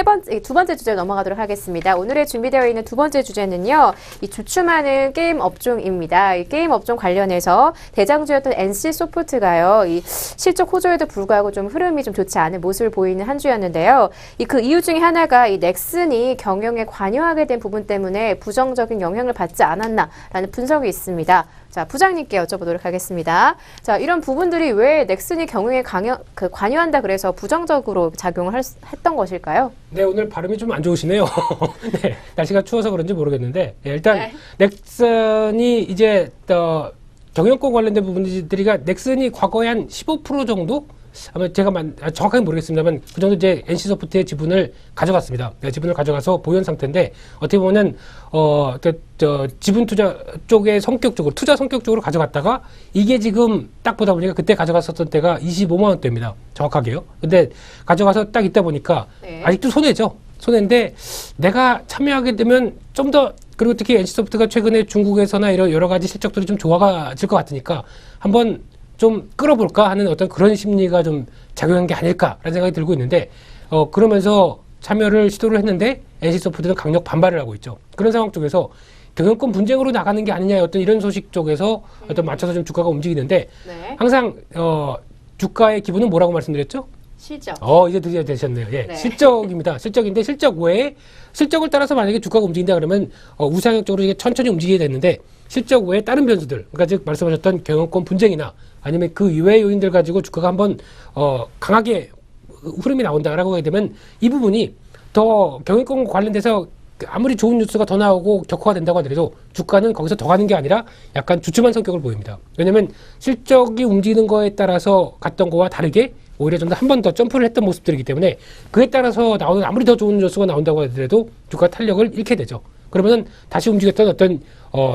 두 번째 주제로 넘어가도록 하겠습니다. 오늘의 준비되어 있는 두 번째 주제는요, 이 주춤하는 게임 업종입니다. 이 게임 업종 관련해서 대장주였던 NC 소프트가요, 이 실적 호조에도 불구하고 좀 흐름이 좀 좋지 않은 모습을 보이는 한 주였는데요. 그 이유 중에 하나가 이 넥슨이 경영에 관여하게 된 부분 때문에 부정적인 영향을 받지 않았나라는 분석이 있습니다. 자, 부장님께 여쭤보도록 하겠습니다. 자, 이런 부분들이 왜 넥슨이 경영에 관여한다 그래서 부정적으로 작용을 했던 것일까요? 네, 오늘 발음이 좀 안 좋으시네요. 네, 날씨가 추워서 그런지 모르겠는데 일단 네. 넥슨이 이제 경영권 관련된 부분들이가 넥슨이 과거에 한 15% 정도 아마 제가 정확하게 모르겠습니다만 그 정도 이제 NC소프트의 지분을 가져갔습니다. 네, 지분을 가져가서 보유한 상태인데 어떻게 보면은 지분 투자 쪽의 성격적으로 투자 성격적으로 가져갔다가 이게 지금 딱 보다 보니까 그때 가져갔었던 때가 25만 원대입니다. 정확하게요. 근데 가져가서 딱 있다 보니까 네. 아직도 손해죠. 손해인데 내가 참여하게 되면 좀 더 그리고 특히 NC소프트가 최근에 중국에서나 이런 여러 가지 실적들이 좀 좋아질 것 같으니까 한번 좀 끌어볼까 하는 어떤 그런 심리가 좀 작용한 게 아닐까라는 생각이 들고 있는데 그러면서 참여를 시도를 했는데 NC소프트는 강력 반발을 하고 있죠. 그런 상황 쪽에서 경영권 분쟁으로 나가는 게 아니냐 어떤 이런 소식 쪽에서 어떤 맞춰서 좀 주가가 움직이는데 네. 항상 주가의 기본은 뭐라고 말씀드렸죠? 실적. 이제 드디어 되셨네요. 예. 네. 실적입니다. 실적인데 실적 외에 실적을 따라서 만약에 주가가 움직인다 그러면 우상향적으로 이게 천천히 움직이게 되는데 실적 외에 다른 변수들, 그러니까 즉 말씀하셨던 경영권 분쟁이나 아니면 그 이외의 요인들 가지고 주가가 한번 강하게 흐름이 나온다라고 하게 되면 이 부분이 더 경영권 관련돼서 아무리 좋은 뉴스가 더 나오고 격화가 된다고 하더라도 주가는 거기서 더 가는 게 아니라 약간 주춤한 성격을 보입니다. 왜냐하면 실적이 움직이는 거에 따라서 갔던 거와 다르게 오히려 좀 더 한 번 더 점프를 했던 모습들이기 때문에 그에 따라서 나오는 아무리 더 좋은 뉴스가 나온다고 하더라도 주가 탄력을 잃게 되죠. 그러면 다시 움직였던 어떤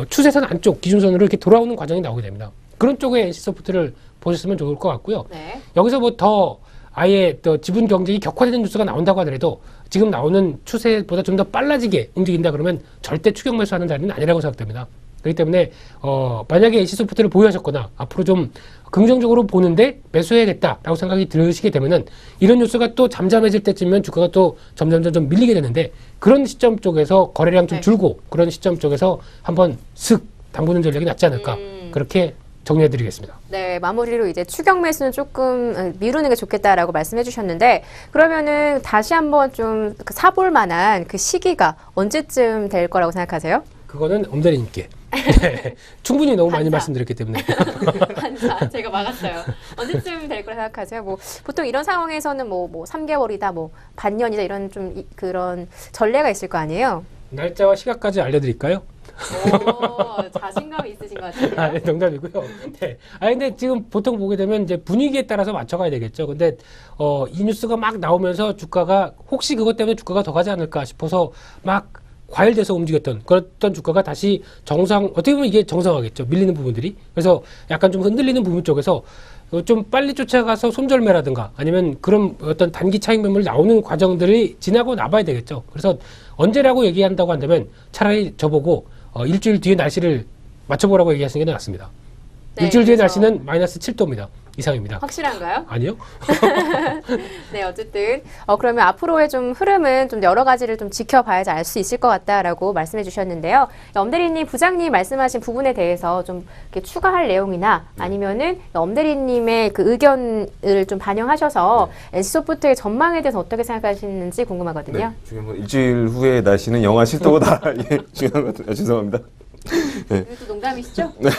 추세선 안쪽 기준선으로 이렇게 돌아오는 과정이 나오게 됩니다. 그런 쪽에 NC소프트를 보셨으면 좋을 것 같고요. 네. 여기서 뭐 더 아예 또 지분 경쟁이 격화되는 뉴스가 나온다고 하더라도 지금 나오는 추세보다 좀 더 빨라지게 움직인다 그러면 절대 추격 매수하는 자리는 아니라고 생각됩니다. 그렇기 때문에 만약에 NC소프트를 보유하셨거나 앞으로 좀 긍정적으로 보는데 매수해야겠다라고 생각이 드시게 되면은 이런 뉴스가 또 잠잠해질 때쯤이면 주가가 또 점점점 좀 밀리게 되는데 그런 시점 쪽에서 거래량 좀 네. 줄고 그런 시점 쪽에서 한번 슥 담그는 전략이 낫지 않을까 그렇게 정리해드리겠습니다. 네, 마무리로 이제 추격 매수는 조금 미루는 게 좋겠다라고 말씀해 주셨는데 그러면은 다시 한번 좀 사볼 만한 그 시기가 언제쯤 될 거라고 생각하세요? 그거는 엄대리님께 네, 충분히 너무 많이 반사. 말씀드렸기 때문에 한사 제가 막았어요. 언제쯤 될 거라 생각하세요? 뭐 보통 이런 상황에서는 뭐 3개월이다, 뭐 반년이다 이런 좀 그런 전례가 있을 거 아니에요? 날짜와 시각까지 알려드릴까요? 오, 자신감이 있으신 것 같아요. 네, 농담이고요. 네. 근데 지금 보통 보게 되면 이제 분위기에 따라서 맞춰가야 되겠죠. 근데 이 뉴스가 막 나오면서 주가가 혹시 그것 때문에 주가가 더 가지 않을까 싶어서 막 과열돼서 움직였던 그랬던 주가가 다시 어떻게 보면 이게 정상화겠죠. 밀리는 부분들이. 그래서 약간 좀 흔들리는 부분 쪽에서 좀 빨리 쫓아가서 손절매라든가 아니면 그런 어떤 단기 차익 매물 나오는 과정들이 지나고 나봐야 되겠죠. 그래서 언제라고 얘기한다고 한다면 차라리 저보고 일주일 뒤에 날씨를 맞춰보라고 얘기하시는 게 낫습니다. 네, 일주일 뒤에 그래서- 날씨는 마이너스 7도입니다. 이상입니다. 확실한가요? 아니요? 네, 어쨌든 그러면 앞으로의 좀 흐름은 좀 여러 가지를 좀 지켜봐야지 알 수 있을 것 같다라고 말씀해 주셨는데요. 엄대리님, 부장님 말씀하신 부분에 대해서 좀 이렇게 추가할 내용이나 아니면은 엄대리님의 그 의견을 좀 반영하셔서 NC소프트의 전망에 대해서 어떻게 생각하시는지 궁금하거든요. 네, 중요한 건 일주일 후에 날씨는 영하 10도다. 예, 중요한 것 같아요. 죄송합니다. 네. 이것도 농담이시죠? 네.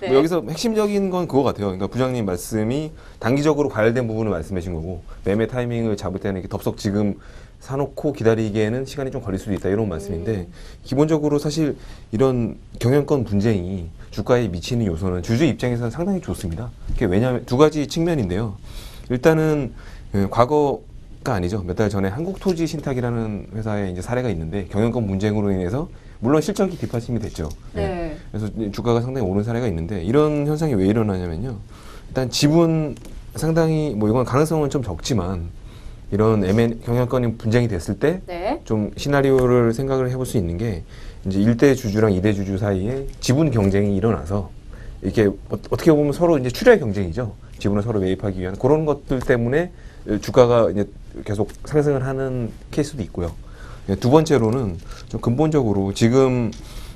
네. 뭐 여기서 핵심적인 건 그거 같아요. 그러니까 부장님 말씀이 단기적으로 과열된 부분을 말씀하신 거고 매매 타이밍을 잡을 때는 이렇게 덥석 지금 사놓고 기다리기에는 시간이 좀 걸릴 수도 있다 이런 말씀인데 기본적으로 사실 이런 경영권 분쟁이 주가에 미치는 요소는 주주 입장에서는 상당히 좋습니다. 그게 왜냐하면 두 가지 측면인데요. 일단은 과거가 아니죠. 몇 달 전에 한국토지신탁이라는 회사에 이제 사례가 있는데 경영권 분쟁으로 인해서 물론 실적이 뒷받침이 됐죠. 네. 그래서 주가가 상당히 오른 사례가 있는데 이런 현상이 왜 일어나냐면요. 일단 지분 상당히 뭐 이건 가능성은 좀 적지만 이런 경영권이 분쟁이 됐을 때 좀 네. 시나리오를 생각을 해볼 수 있는 게 이제 1대 주주랑 2대 주주 사이에 지분 경쟁이 일어나서 이렇게 어떻게 보면 서로 이제 출혈 경쟁이죠. 지분을 서로 매입하기 위한 그런 것들 때문에 주가가 이제 계속 상승을 하는 케이스도 있고요. 두 번째로는 좀 근본적으로 지금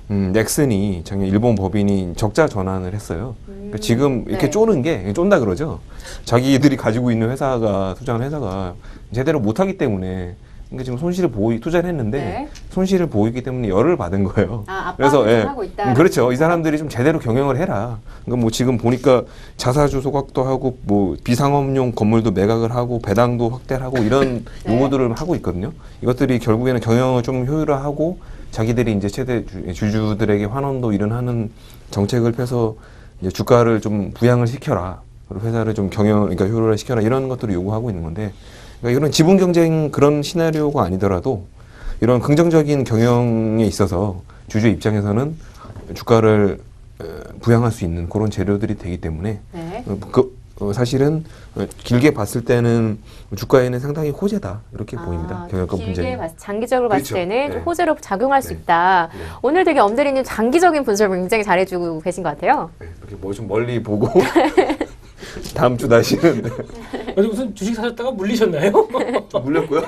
넥슨이 작년 일본 법인이 적자 전환을 했어요. 그러니까 지금 이렇게 네. 쪼는 게 쫀다 그러죠. 자기들이 가지고 있는 회사가 투자한 회사가 제대로 못하기 때문에 그러니까 지금 손실을 투자를 했는데 네. 손실을 보이기 때문에 열을 받은 거예요. 압박을 좀 하고 있다. 그렇죠. 이 사람들이 좀 제대로 경영을 해라. 그러니까 뭐 지금 보니까 자사주 소각도 하고 뭐 비상업용 건물도 매각을 하고 배당도 확대를 하고 이런 네. 요구들을 하고 있거든요. 이것들이 결국에는 경영을 좀 효율화하고 자기들이 이제 최대 주주들에게 환원도 일어나는 정책을 펴서 이제 주가를 좀 부양을 시켜라. 그리고 회사를 좀 그러니까 효율화 시켜라. 이런 것들을 요구하고 있는 건데 그러니까 이런 지분 경쟁 그런 시나리오가 아니더라도 이런 긍정적인 경영에 있어서 주주 입장에서는 주가를 부양할 수 있는 그런 재료들이 되기 때문에 네. 사실은 길게 봤을 때는 주가에는 상당히 호재다 이렇게 보입니다. 경영권 분쟁이. 장기적으로 봤을 그렇죠. 때는 좀 네. 호재로 작용할 수 네. 있다. 네. 오늘 되게 엄대리님 장기적인 분석을 굉장히 잘해주고 계신 것 같아요. 네, 이렇게 뭐 좀 멀리 보고 다음 주 날씨는 어디 무슨 주식 사셨다가 물리셨나요? 물렸고요.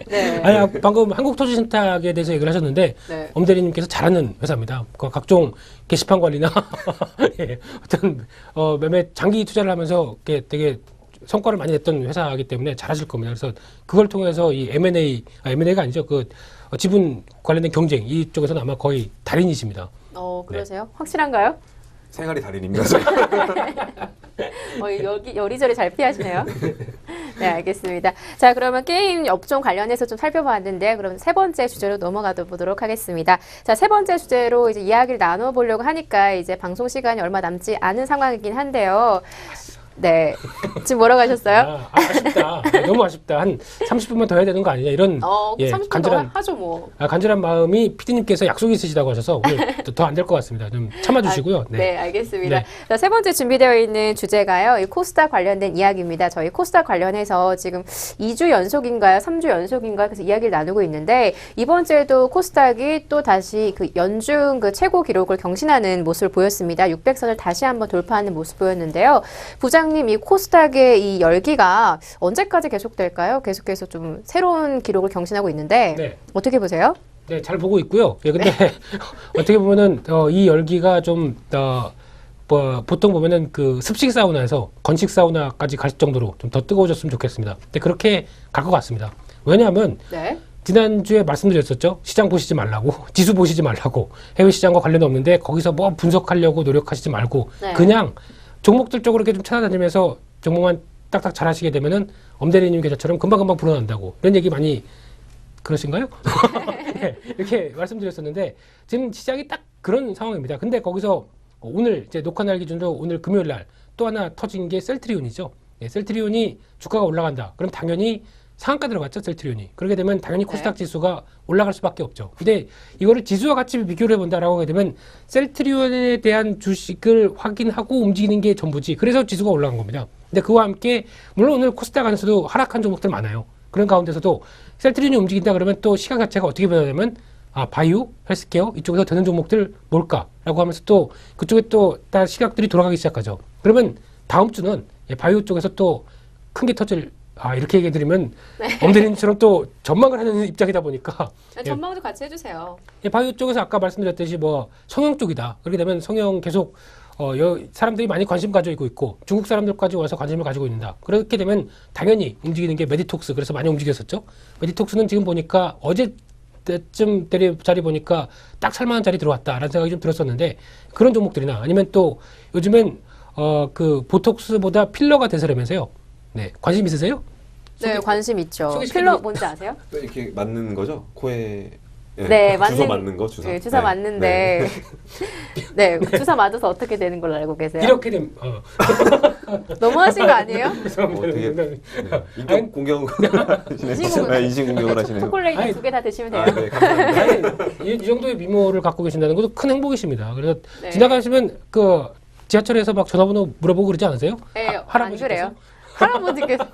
네. 아니, 방금 한국토지신탁에 대해서 얘기를 하셨는데 네. 엄대리님께서 잘하는 회사입니다. 그 각종 게시판 관리나 예, 어떤 매매 장기 투자를 하면서 되게 성과를 많이 냈던 회사이기 때문에 잘하실 겁니다. 그래서 그걸 통해서 이 M&A가 아니죠. 그 지분 관련된 경쟁 이쪽에서는 아마 거의 달인이십니다. 그러세요? 확실한가요? 생활이 달인입니다. 여리저리 잘 피하시네요. 네, 알겠습니다. 자, 그러면 게임 업종 관련해서 좀 살펴봤는데, 그럼 세 번째 주제로 넘어가 보도록 하겠습니다. 자, 세 번째 주제로 이제 이야기를 나눠보려고 하니까 이제 방송 시간이 얼마 남지 않은 상황이긴 한데요. 네. 지금 뭐라고 하셨어요? 아쉽다. 너무 아쉽다. 한 30분만 더 해야 되는 거 아니냐. 이런 30분 더 하죠, 뭐. 간절한 마음이 PD님께서 약속이 있으시다고 하셔서 오늘 더 안 될 것 같습니다. 좀 참아주시고요. 네, 알겠습니다. 네. 자, 세 번째 준비되어 있는 주제가요. 이 코스닥 관련된 이야기입니다. 저희 코스닥 관련해서 지금 2주 연속인가요? 3주 연속인가요? 그래서 이야기를 나누고 있는데 이번 주에도 코스닥이 또 다시 그 연중 그 최고 기록을 경신하는 모습을 보였습니다. 600선을 다시 한번 돌파하는 모습 보였는데요. 부장님, 이 코스닥의 이 열기가 언제까지 계속될까요? 계속해서 좀 새로운 기록을 경신하고 있는데 네. 어떻게 보세요? 네, 잘 보고 있고요. 예, 근데 어떻게 보면은 이 열기가 좀 보통 보면은 그 습식 사우나에서 건식 사우나까지 갈 정도로 좀 더 뜨거워졌으면 좋겠습니다. 근데 그렇게 갈 것 같습니다. 왜냐하면 네. 지난주에 말씀드렸었죠. 시장 보시지 말라고, 지수 보시지 말라고, 해외 시장과 관련 없는데 거기서 뭐 분석하려고 노력하시지 말고 네. 그냥 종목들 쪽으로 이렇게 좀 찾아다니면서 종목만 딱딱 잘 하시게 되면은 엄대리님 계좌처럼 금방금방 불어난다고 이런 얘기 많이 그러신가요? 네, 이렇게 말씀드렸었는데 지금 시장이 딱 그런 상황입니다. 근데 거기서 오늘 이제 녹화 날 기준으로 오늘 금요일 날 또 하나 터진 게 셀트리온이죠. 네, 셀트리온이 주가가 올라간다. 그럼 당연히 상한가 들어갔죠, 셀트리온이. 그렇게 되면 당연히 코스닥 지수가 올라갈 수밖에 없죠. 근데 이거를 지수와 같이 비교를 해본다라고 하게 되면 셀트리온에 대한 주식을 확인하고 움직이는 게 전부지. 그래서 지수가 올라간 겁니다. 근데 그와 함께 물론 오늘 코스닥 안에서도 하락한 종목들 많아요. 그런 가운데서도 셀트리온이 움직인다 그러면 또 시간 자체가 어떻게 변하냐면 바이오, 헬스케어 이쪽에서 되는 종목들 뭘까라고 하면서 또 그쪽에 또 다 시각들이 돌아가기 시작하죠. 그러면 다음 주는 바이오 쪽에서 또 큰 게 터질 이렇게 얘기해 드리면 엄대리님처럼 또 전망을 하는 입장이다 보니까 전망도 같이 해주세요. 바이오 쪽에서 아까 말씀드렸듯이 뭐 성형 쪽이다. 그렇게 되면 성형 계속 사람들이 많이 관심 가지고 있고 중국 사람들까지 와서 관심을 가지고 있다. 그렇게 되면 당연히 움직이는 게 메디톡스. 그래서 많이 움직였었죠. 메디톡스는 지금 보니까 어제 때쯤 자리 보니까 딱 살만한 자리 들어왔다라는 생각이 좀 들었었는데 그런 종목들이나 아니면 또 요즘엔 그 보톡스보다 필러가 대세라면서요. 네, 관심 있으세요? 네, 관심 있죠. 소개시켜드리- 필러 뭔지 아세요? 또 이렇게 맞는 거죠? 코에 네, 주사 맞는- 맞는 거 주사. 네, 주사 맞는데 네, 주사 맞아서 어떻게 되는 걸로 알고 계세요? 이렇게 되면 너무하신 거 아니에요? 되게 아니, 인격 공격을 하시네. 인신 공격을 하시네요. 초콜릿 아니, 2개 다 드시면 돼요. 네, 감사합니다. 아니, 이 정도의 미모를 갖고 계신다는 것도 큰 행복이십니다. 그래서 네. 지나가시면 그 지하철에서 막 전화번호 물어보고 그러지 않으세요? 네, 안 할아버지께서? 그래요. 할아버지께서.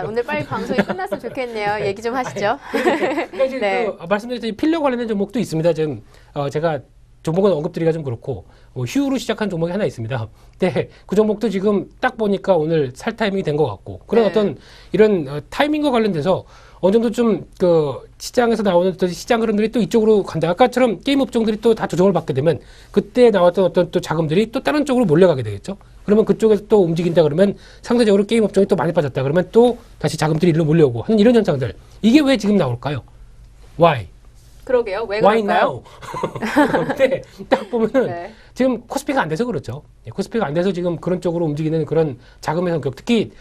오늘 빨리 방송이 끝났으면 좋겠네요. 얘기 좀 하시죠. 그러니까 지금 네. 말씀드렸듯이 필러 관련된 종목도 있습니다. 지금 제가 종목은 언급드리기가 좀 그렇고 휴로 시작한 종목이 하나 있습니다. 근데 그 종목도 지금 딱 보니까 오늘 살 타이밍이 된 것 같고 그런 네. 어떤 이런 타이밍과 관련돼서 어느 정도 좀 그 시장에서 나오는 어떤 시장 흐름들이 또 이쪽으로 간다. 아까처럼 게임 업종들이 또 다 조정을 받게 되면 그때 나왔던 어떤 또 자금들이 또 다른 쪽으로 몰려가게 되겠죠. 그러면 그쪽에서 또 움직인다 그러면 상대적으로 게임 업종이 또 많이 빠졌다 그러면 또 다시 자금들이 일로 몰려오고 하는 이런 현상들. 이게 왜 지금 나올까요? Why? 그러게요. 왜 Why 그럴까요? now? 근데 딱 보면은 네. 지금 코스피가 안 돼서 그렇죠. 코스피가 안 돼서 지금 그런 쪽으로 움직이는 그런 자금의 성격, 특히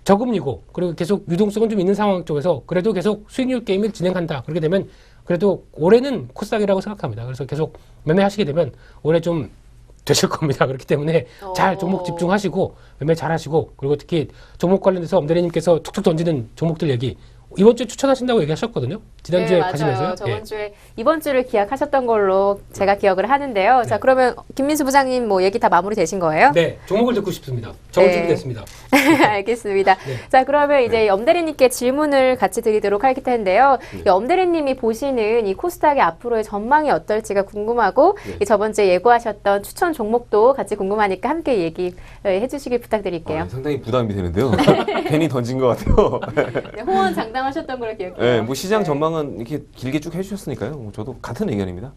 저금리고 그리고 계속 유동성은 좀 있는 상황 쪽에서 그래도 계속 수익률 게임을 진행한다. 그렇게 되면 그래도 올해는 코스닥이라고 생각합니다. 그래서 계속 매매하시게 되면 올해 좀 되실 겁니다. 그렇기 때문에 잘 종목 집중하시고 매매 잘 하시고 그리고 특히 종목 관련해서 엄대리님께서 툭툭 던지는 종목들 얘기 이번 주에 추천하신다고 얘기하셨거든요. 지난주에 네, 맞아요. 가시면서요. 저번 주에 이번 주를 기약하셨던 걸로 제가 기억을 하는데요. 자, 그러면 김민수 부장님 뭐 얘기 다 마무리 되신 거예요? 네, 종목을 듣고 싶습니다. 적을 네. 준비됐습니다. 알겠습니다. 네. 자, 그러면 이제 엄대리님께 질문을 같이 드리도록 할 텐데요. 이 엄대리님이 보시는 이 코스닥의 앞으로의 전망이 어떨지가 궁금하고 이 저번 주에 예고하셨던 추천 종목도 같이 궁금하니까 함께 얘기해 주시길 부탁드릴게요. 상당히 부담이 되는데요. 괜히 던진 것 같아요. 네, 호언 장담하셨던 걸로 기억해요. 네, 뭐 시장 네. 전망은 이렇게 길게 쭉 해주셨으니까요. 뭐 저도 같은 의견입니다.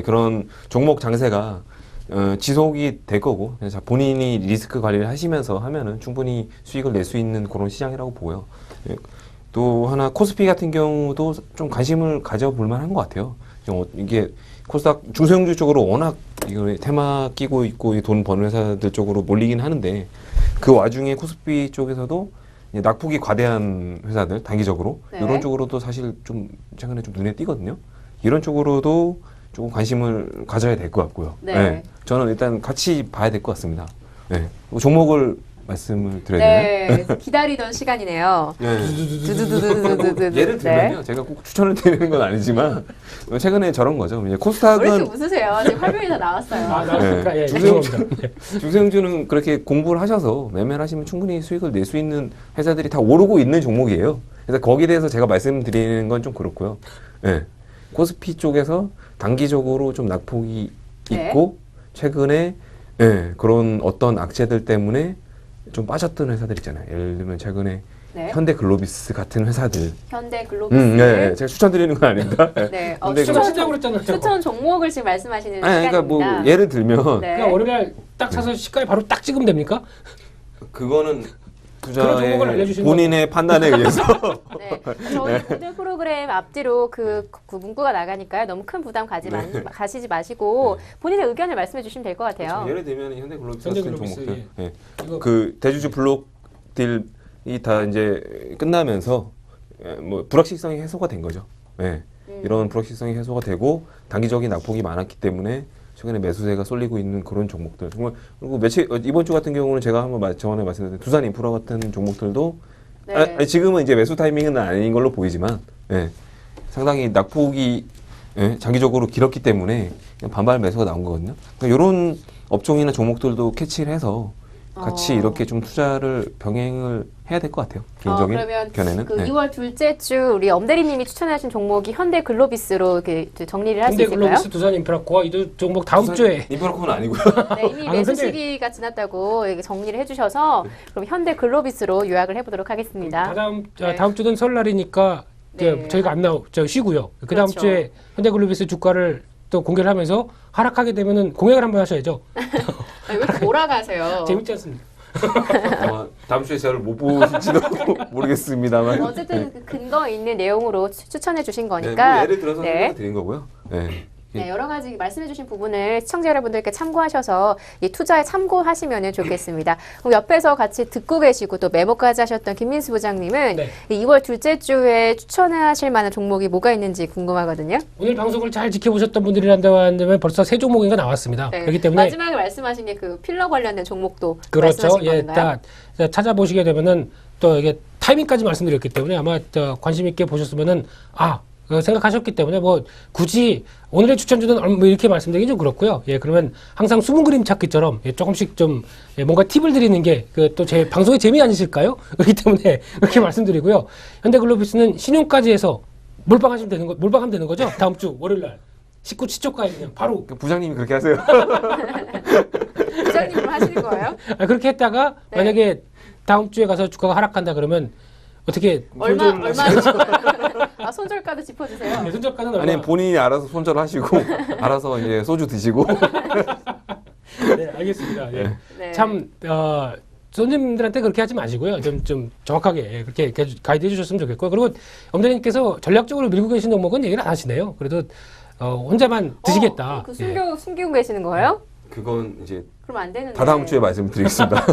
그런 종목 장세가 지속이 될 거고 그래서 본인이 리스크 관리를 하시면서 하면은 충분히 수익을 낼 수 있는 그런 시장이라고 보고요. 또 하나 코스피 같은 경우도 좀 관심을 가져볼 만한 것 같아요. 이게 코스닥 중소형주 쪽으로 워낙 이거 테마 끼고 있고 돈 버는 회사들 쪽으로 몰리긴 하는데 그 와중에 코스피 쪽에서도 낙폭이 과대한 회사들 단기적으로 네. 이런 쪽으로도 사실 좀 최근에 좀 눈에 띄거든요. 이런 쪽으로도 조금 관심을 가져야 될 것 같고요. 네. 저는 일단 같이 봐야 될 것 같습니다. 네. 종목을 말씀을 드려야 되나요? 네, 기다리던 시간이네요. 네. 두두두두두두두. 예를 들면요, 제가 꼭 추천을 드리는 건 아니지만 최근에 저런 거죠. 이제 왜 이렇게 코스닥은 웃으세요? 지금 화면이 다 나왔어요. 나왔을까? 예, 중소형주, 죄송합니다. 중소형주는 그렇게 공부를 하셔서 매매를 하시면 충분히 수익을 낼 수 있는 회사들이 다 오르고 있는 종목이에요. 그래서 거기에 대해서 제가 말씀드리는 건 좀 그렇고요. 네. 코스피 쪽에서 단기적으로 좀 낙폭이 네. 있고 최근에 그런 어떤 악재들 때문에 좀 빠졌던 회사들 있잖아요. 예를 들면 최근에 네. 현대글로비스 같은 회사들. 현대글로비스. 네, 제가 추천드리는 건 아닙니다. 네. 현대 추천하신다고 그랬잖아요. 추천 종목을 지금 말씀하시는 아니, 그러니까 뭐 시간입니다. 예를 들면 네. 그냥 월요일 딱 사서 시가에 바로 딱 찍으면 됩니까? 그거는 그런 종목을 투자의 알려주시는 본인의 판단에 의해서 네. 저희 모든 프로그램 앞뒤로 그 문구가 나가니까요. 너무 큰 부담 가시지 마시고 본인의 의견을 말씀해 주시면 될 것 같아요. 예를 들면 현대글로비스 같은 현대글로비스, 종목들, 예. 이거 그 대주주 블록딜이 다 이제 끝나면서 뭐 불확실성이 해소가 된 거죠. 예. 이런 불확실성이 해소가 되고 단기적인 낙폭이 많았기 때문에 최근에 매수세가 쏠리고 있는 그런 종목들. 정말 그리고 이번 주 같은 경우는 제가 한번 전에 말씀드린 두산 인프라 같은 종목들도 네. 아니, 지금은 이제 매수 타이밍은 아닌 걸로 보이지만 상당히 낙폭이 장기적으로 길었기 때문에 그냥 반발 매수가 나온 거거든요. 그러니까 이런 업종이나 종목들도 캐치를 해서 같이 이렇게 좀 투자를 병행을 해야 될 것 같아요. 개인적인 그러면 견해는. 그 네. 2월 둘째 주 우리 엄대리님이 추천하신 종목이 현대글로비스로 이렇게 정리를 할 수 있을까요? 현대글로비스, 두산인프라코아 이 두 종목 다음 주에 인프라코는 아니고요. 네, 이미 아, 매수 근데- 시기가 지났다고 이렇게 정리를 해주셔서 그럼 현대글로비스로 요약을 해보도록 하겠습니다. 다음 주는 설날이니까 이제 네. 저희가 안 나오 저 쉬고요. 그 다음 그렇죠. 주에 현대글로비스 주가를 또 공개를 하면서 하락하게 되면은 공약을 한번 하셔야죠. 왜 이렇게 몰아가세요? 재밌지 않습니까? 아마 다음 주에 저를 못 보실지도 모르겠습니다만. 어쨌든 그 근거 있는 내용으로 추천해 주신 네, 거니까 뭐 예를 들어서 네. 설명을 드린 거고요. 네. 네, 여러 가지 말씀해주신 부분을 시청자 여러분들께 참고하셔서 이 투자에 참고하시면 좋겠습니다. 그럼 옆에서 같이 듣고 계시고 또 메모까지 하셨던 김민수 부장님은 네. 이 2월 둘째 주에 추천하실 만한 종목이 뭐가 있는지 궁금하거든요. 오늘 방송을 잘 지켜보셨던 분들이란다면 벌써 세 종목인가 나왔습니다. 네. 그렇기 때문에 마지막에 말씀하신 게 그 필러 관련된 종목도 그렇죠. 말씀하신 예, 건가요? 다 찾아보시게 되면은 또 이게 타이밍까지 말씀드렸기 때문에 아마 관심 있게 보셨으면은 생각하셨기 때문에 뭐 굳이 오늘의 추천주는 뭐 이렇게 말씀드리긴 좀 그렇고요. 예, 그러면 항상 수분 그림 찾기처럼 조금씩 좀 뭔가 팁을 드리는 게 그 또 제 방송의 재미 아니실까요? 그렇기 때문에 그렇게 말씀드리고요. 현대글로비스는 신용까지 해서 몰빵하시면 되는 거죠. 다음 주 월요일 날 19 시초가에 그냥 바로 부장님이 그렇게 하세요. 부장님으로 하시는 거예요? 그렇게 했다가 네. 만약에 다음 주에 가서 주가가 하락한다 그러면 어떻게 얼마 손절가도 짚어주세요. 손절가는 얼마? 아니 본인이 알아서 손절하시고 알아서 이제 소주 드시고. 네, 알겠습니다. 예. 네. 참 손님들한테 그렇게 하지 마시고요. 좀 정확하게 그렇게 가이드 해주셨으면 좋겠고요. 그리고 엄대리님께서 전략적으로 밀고 계신 종목은 얘기를 안 하시네요. 그래도 혼자만 드시겠다. 그 예. 숨기고 계시는 거예요? 그건 이제 그럼 안 되는데. 다다음 주에 말씀드리겠습니다.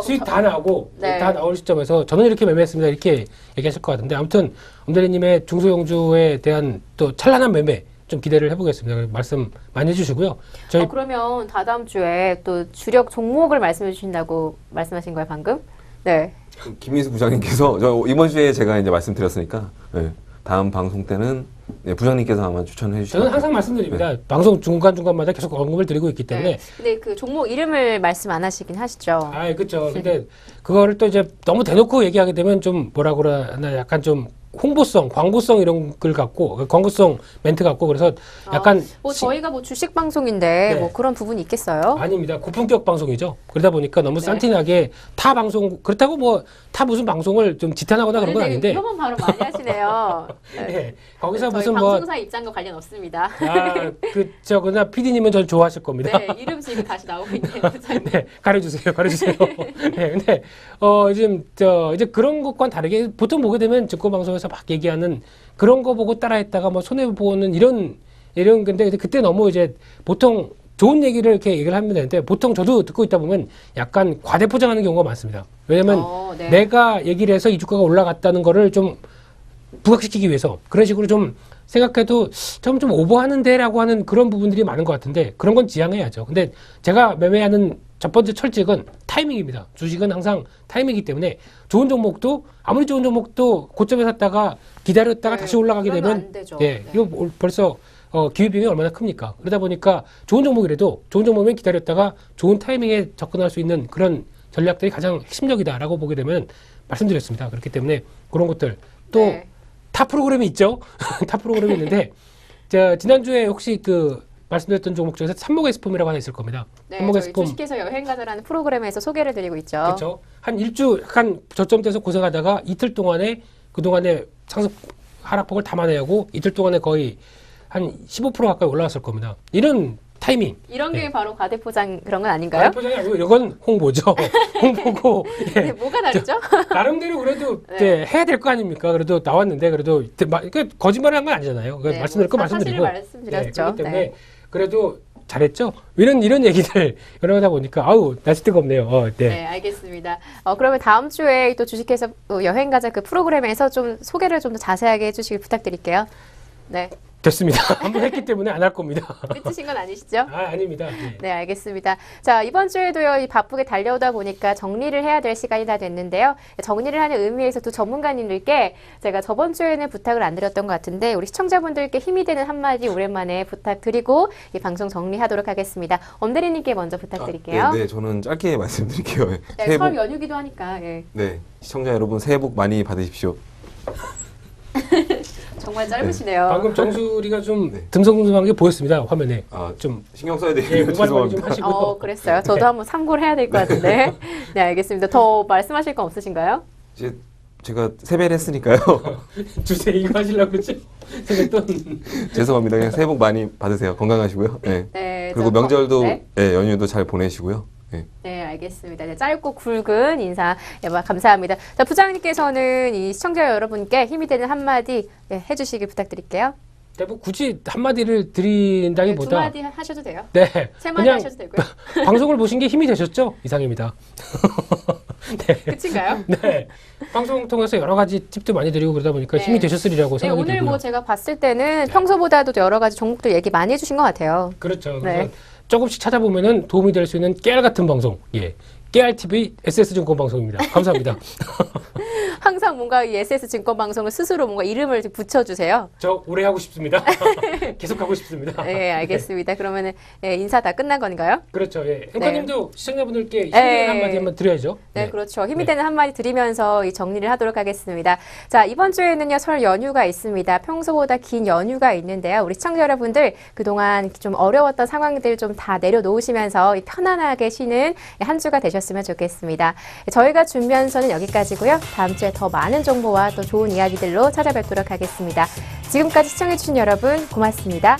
수익 다 나오고 네. 다 나올 시점에서 저는 이렇게 매매했습니다. 이렇게 얘기하실 것 같은데 아무튼 엄대리님의 중소형주에 대한 또 찬란한 매매 좀 기대를 해보겠습니다. 말씀 많이 해주시고요. 저희 그러면 다다음 주에 또 주력 종목을 말씀해 주신다고 말씀하신 거예요, 방금? 네. 김민수 부장님께서 저 이번 주에 제가 이제 말씀드렸으니까 네, 다음 방송 때는 네, 부장님께서 아마 추천해 주실 것 저는 같아요. 항상 말씀드립니다. 방송 중간중간마다 계속 언급을 드리고 있기 때문에 네. 근데 그 종목 이름을 말씀 안 하시긴 하시죠. 그렇죠. 근데 그거를 또 이제 너무 대놓고 얘기하게 되면 좀 뭐라 그러나 약간 좀 홍보성, 광고성 이런 걸 갖고 광고성 멘트 갖고 그래서 약간 뭐 저희가 뭐 주식 방송인데 네. 뭐 그런 부분이 있겠어요? 아닙니다. 고품격 방송이죠. 그러다 보니까 너무 네. 산티나게 타 방송 그렇다고 뭐 타 무슨 방송을 좀 지탄하거나 그런 건 되게 아닌데 위험한 발언 많이 하시네요. 네. 네. 거기서 저희 무슨 뭐 방송사 입장과 관련 없습니다. 그나 PD님은 전 좋아하실 겁니다. 네, 이름 지금 다시 나오고 있는 부장님. 네, 가려주세요. 네, 근데 지금 이제 그런 것과는 다르게 보통 보게 되면 증권 방송에서 막 얘기하는 그런 거 보고 따라했다가 뭐 손해 보는 이런 건데 그때 너무 이제 보통 좋은 얘기를 이렇게 얘기를 하면 되는데 보통 저도 듣고 있다 보면 약간 과대 포장하는 경우가 많습니다. 왜냐면 네. 내가 얘기를 해서 이 주가가 올라갔다는 거를 좀 부각시키기 위해서 그런 식으로 좀 생각해도 좀 오버하는데라고 하는 그런 부분들이 많은 것 같은데 그런 건 지양해야죠. 근데 제가 매매하는 첫 번째 철칙은 타이밍입니다. 주식은 항상 타이밍이기 때문에 좋은 종목도 아무리 좋은 종목도 고점에 샀다가 기다렸다가 네, 다시 올라가게 그러면 되면 안 되죠. 예, 네. 이거 벌써 기회비용이 얼마나 큽니까? 그러다 보니까 좋은 종목이라도 좋은 종목이면 기다렸다가 좋은 타이밍에 접근할 수 있는 그런 전략들이 가장 핵심적이다라고 보게 되면 말씀드렸습니다. 그렇기 때문에 그런 것들 또 네. 타 프로그램이 있죠. 타 프로그램이 있는데 지난주에 혹시 말씀드렸던 종목 중에서 삼목 에스폼이라고 하나 있을 겁니다. 네, 삼목 저희 에스폼 주식회사 여행가자라는 프로그램에서 소개를 드리고 있죠. 그렇죠. 한 일주 약간 저점대에서 고생하다가 이틀 동안에 그동안에 상승 하락폭을 담아내고 이틀 동안에 거의 한 15% 가까이 올라왔을 겁니다. 이런 타이밍. 이런 게 네. 바로 과대포장 그런 건 아닌가요? 포장이 아니고 이건 홍보죠. 홍보고 예. 네, 뭐가 다르죠? 나름대로 그래도 네. 해야 될 거 아닙니까? 그래도 나왔는데 그래도 거짓말을 한 건 아니잖아요. 네, 말씀드릴 거 뭐 말씀드리고. 사실을 말씀드렸죠. 그렇기 때문에 네. 그래도 잘했죠. 이런 얘기들 이러다 보니까 아우 날씨 뜨겁네요. 네. 네, 알겠습니다. 그러면 다음 주에 또 주식회사 여행가자 그 프로그램에서 좀 소개를 좀 더 자세하게 해주시길 부탁드릴게요. 네. 됐습니다. 한번 했기 때문에 안 할 겁니다. 끝이신 건 아니시죠? 아닙니다. 네. 네, 알겠습니다. 자, 이번 주에도요, 이 바쁘게 달려오다 보니까 정리를 해야 될 시간이 다 됐는데요. 정리를 하는 의미에서 두 전문가님들께 제가 저번 주에는 부탁을 안 드렸던 것 같은데, 우리 시청자분들께 힘이 되는 한마디 오랜만에 부탁드리고, 이 방송 정리하도록 하겠습니다. 엄대리님께 먼저 부탁드릴게요. 네, 저는 짧게 말씀드릴게요. 네, 새해 설 복, 연휴기도 하니까, 예. 네, 시청자 여러분 새해 복 많이 받으십시오. 정말 짧으시네요. 방금 정수리가 좀 네. 듬성듬성한 게 보였습니다. 화면에. 좀 신경 써야 예, 되겠네요. 모발 관리 좀 죄송합니다. 하시고요. 그랬어요. 저도 한번 참고를 해야 될 것 같은데. 네, 알겠습니다. 더 말씀하실 건 없으신가요? 이제 제가 세배를 했으니까요. 주제 이거 하시려고 그러지? 생각돈. 죄송합니다. 그냥 새해 복 많이 받으세요. 건강하시고요. 네. 네. 그리고 저 명절도 네. 연휴도 잘 보내시고요. 네. 네, 알겠습니다. 네, 짧고 굵은 인사 감사합니다. 자, 부장님께서는 이 시청자 여러분께 힘이 되는 한마디 해주시길 부탁드릴게요. 네, 뭐 굳이 한마디를 네, 드린다기보다 두 마디 하셔도 돼요. 네, 세 마디 그냥 하셔도 되고요. 방송을 보신 게 힘이 되셨죠? 이상입니다. 네. 끝인가요? 네. 방송 통해서 여러 가지 팁도 많이 드리고 그러다 보니까 네. 힘이 되셨으리라고 네, 생각이 오늘 들고요. 뭐 제가 봤을 때는 평소보다도 여러 가지 종목들 얘기 많이 해주신 것 같아요. 그렇죠. 네. 그래서 조금씩 찾아보면은 도움이 될 수 있는 깨알 같은 방송. 예. 깨알TV SS증권 방송입니다. 감사합니다. 항상 뭔가 이 SS증권 방송을 스스로 뭔가 이름을 붙여주세요. 저 오래 하고 싶습니다. 계속 하고 싶습니다. 네, 알겠습니다. 그러면은 인사 다 끝난 건가요? 그렇죠. 예. 앵커님도 시청자분들께 힘이 네. 되는 한마디 한번 드려야죠. 네, 그렇죠. 힘이 네. 되는 한마디 드리면서 이 정리를 하도록 하겠습니다. 자, 이번 주에는요, 설 연휴가 있습니다. 평소보다 긴 연휴가 있는데요. 우리 시청자 여러분들 그동안 좀 어려웠던 상황들 좀 다 내려놓으시면서 편안하게 쉬는 한 주가 되셨으면 좋겠습니다. 저희가 준비한 선은 여기까지고요. 다음 주에 더 많은 정보와 또 좋은 이야기들로 찾아뵙도록 하겠습니다. 지금까지 시청해주신 여러분 고맙습니다.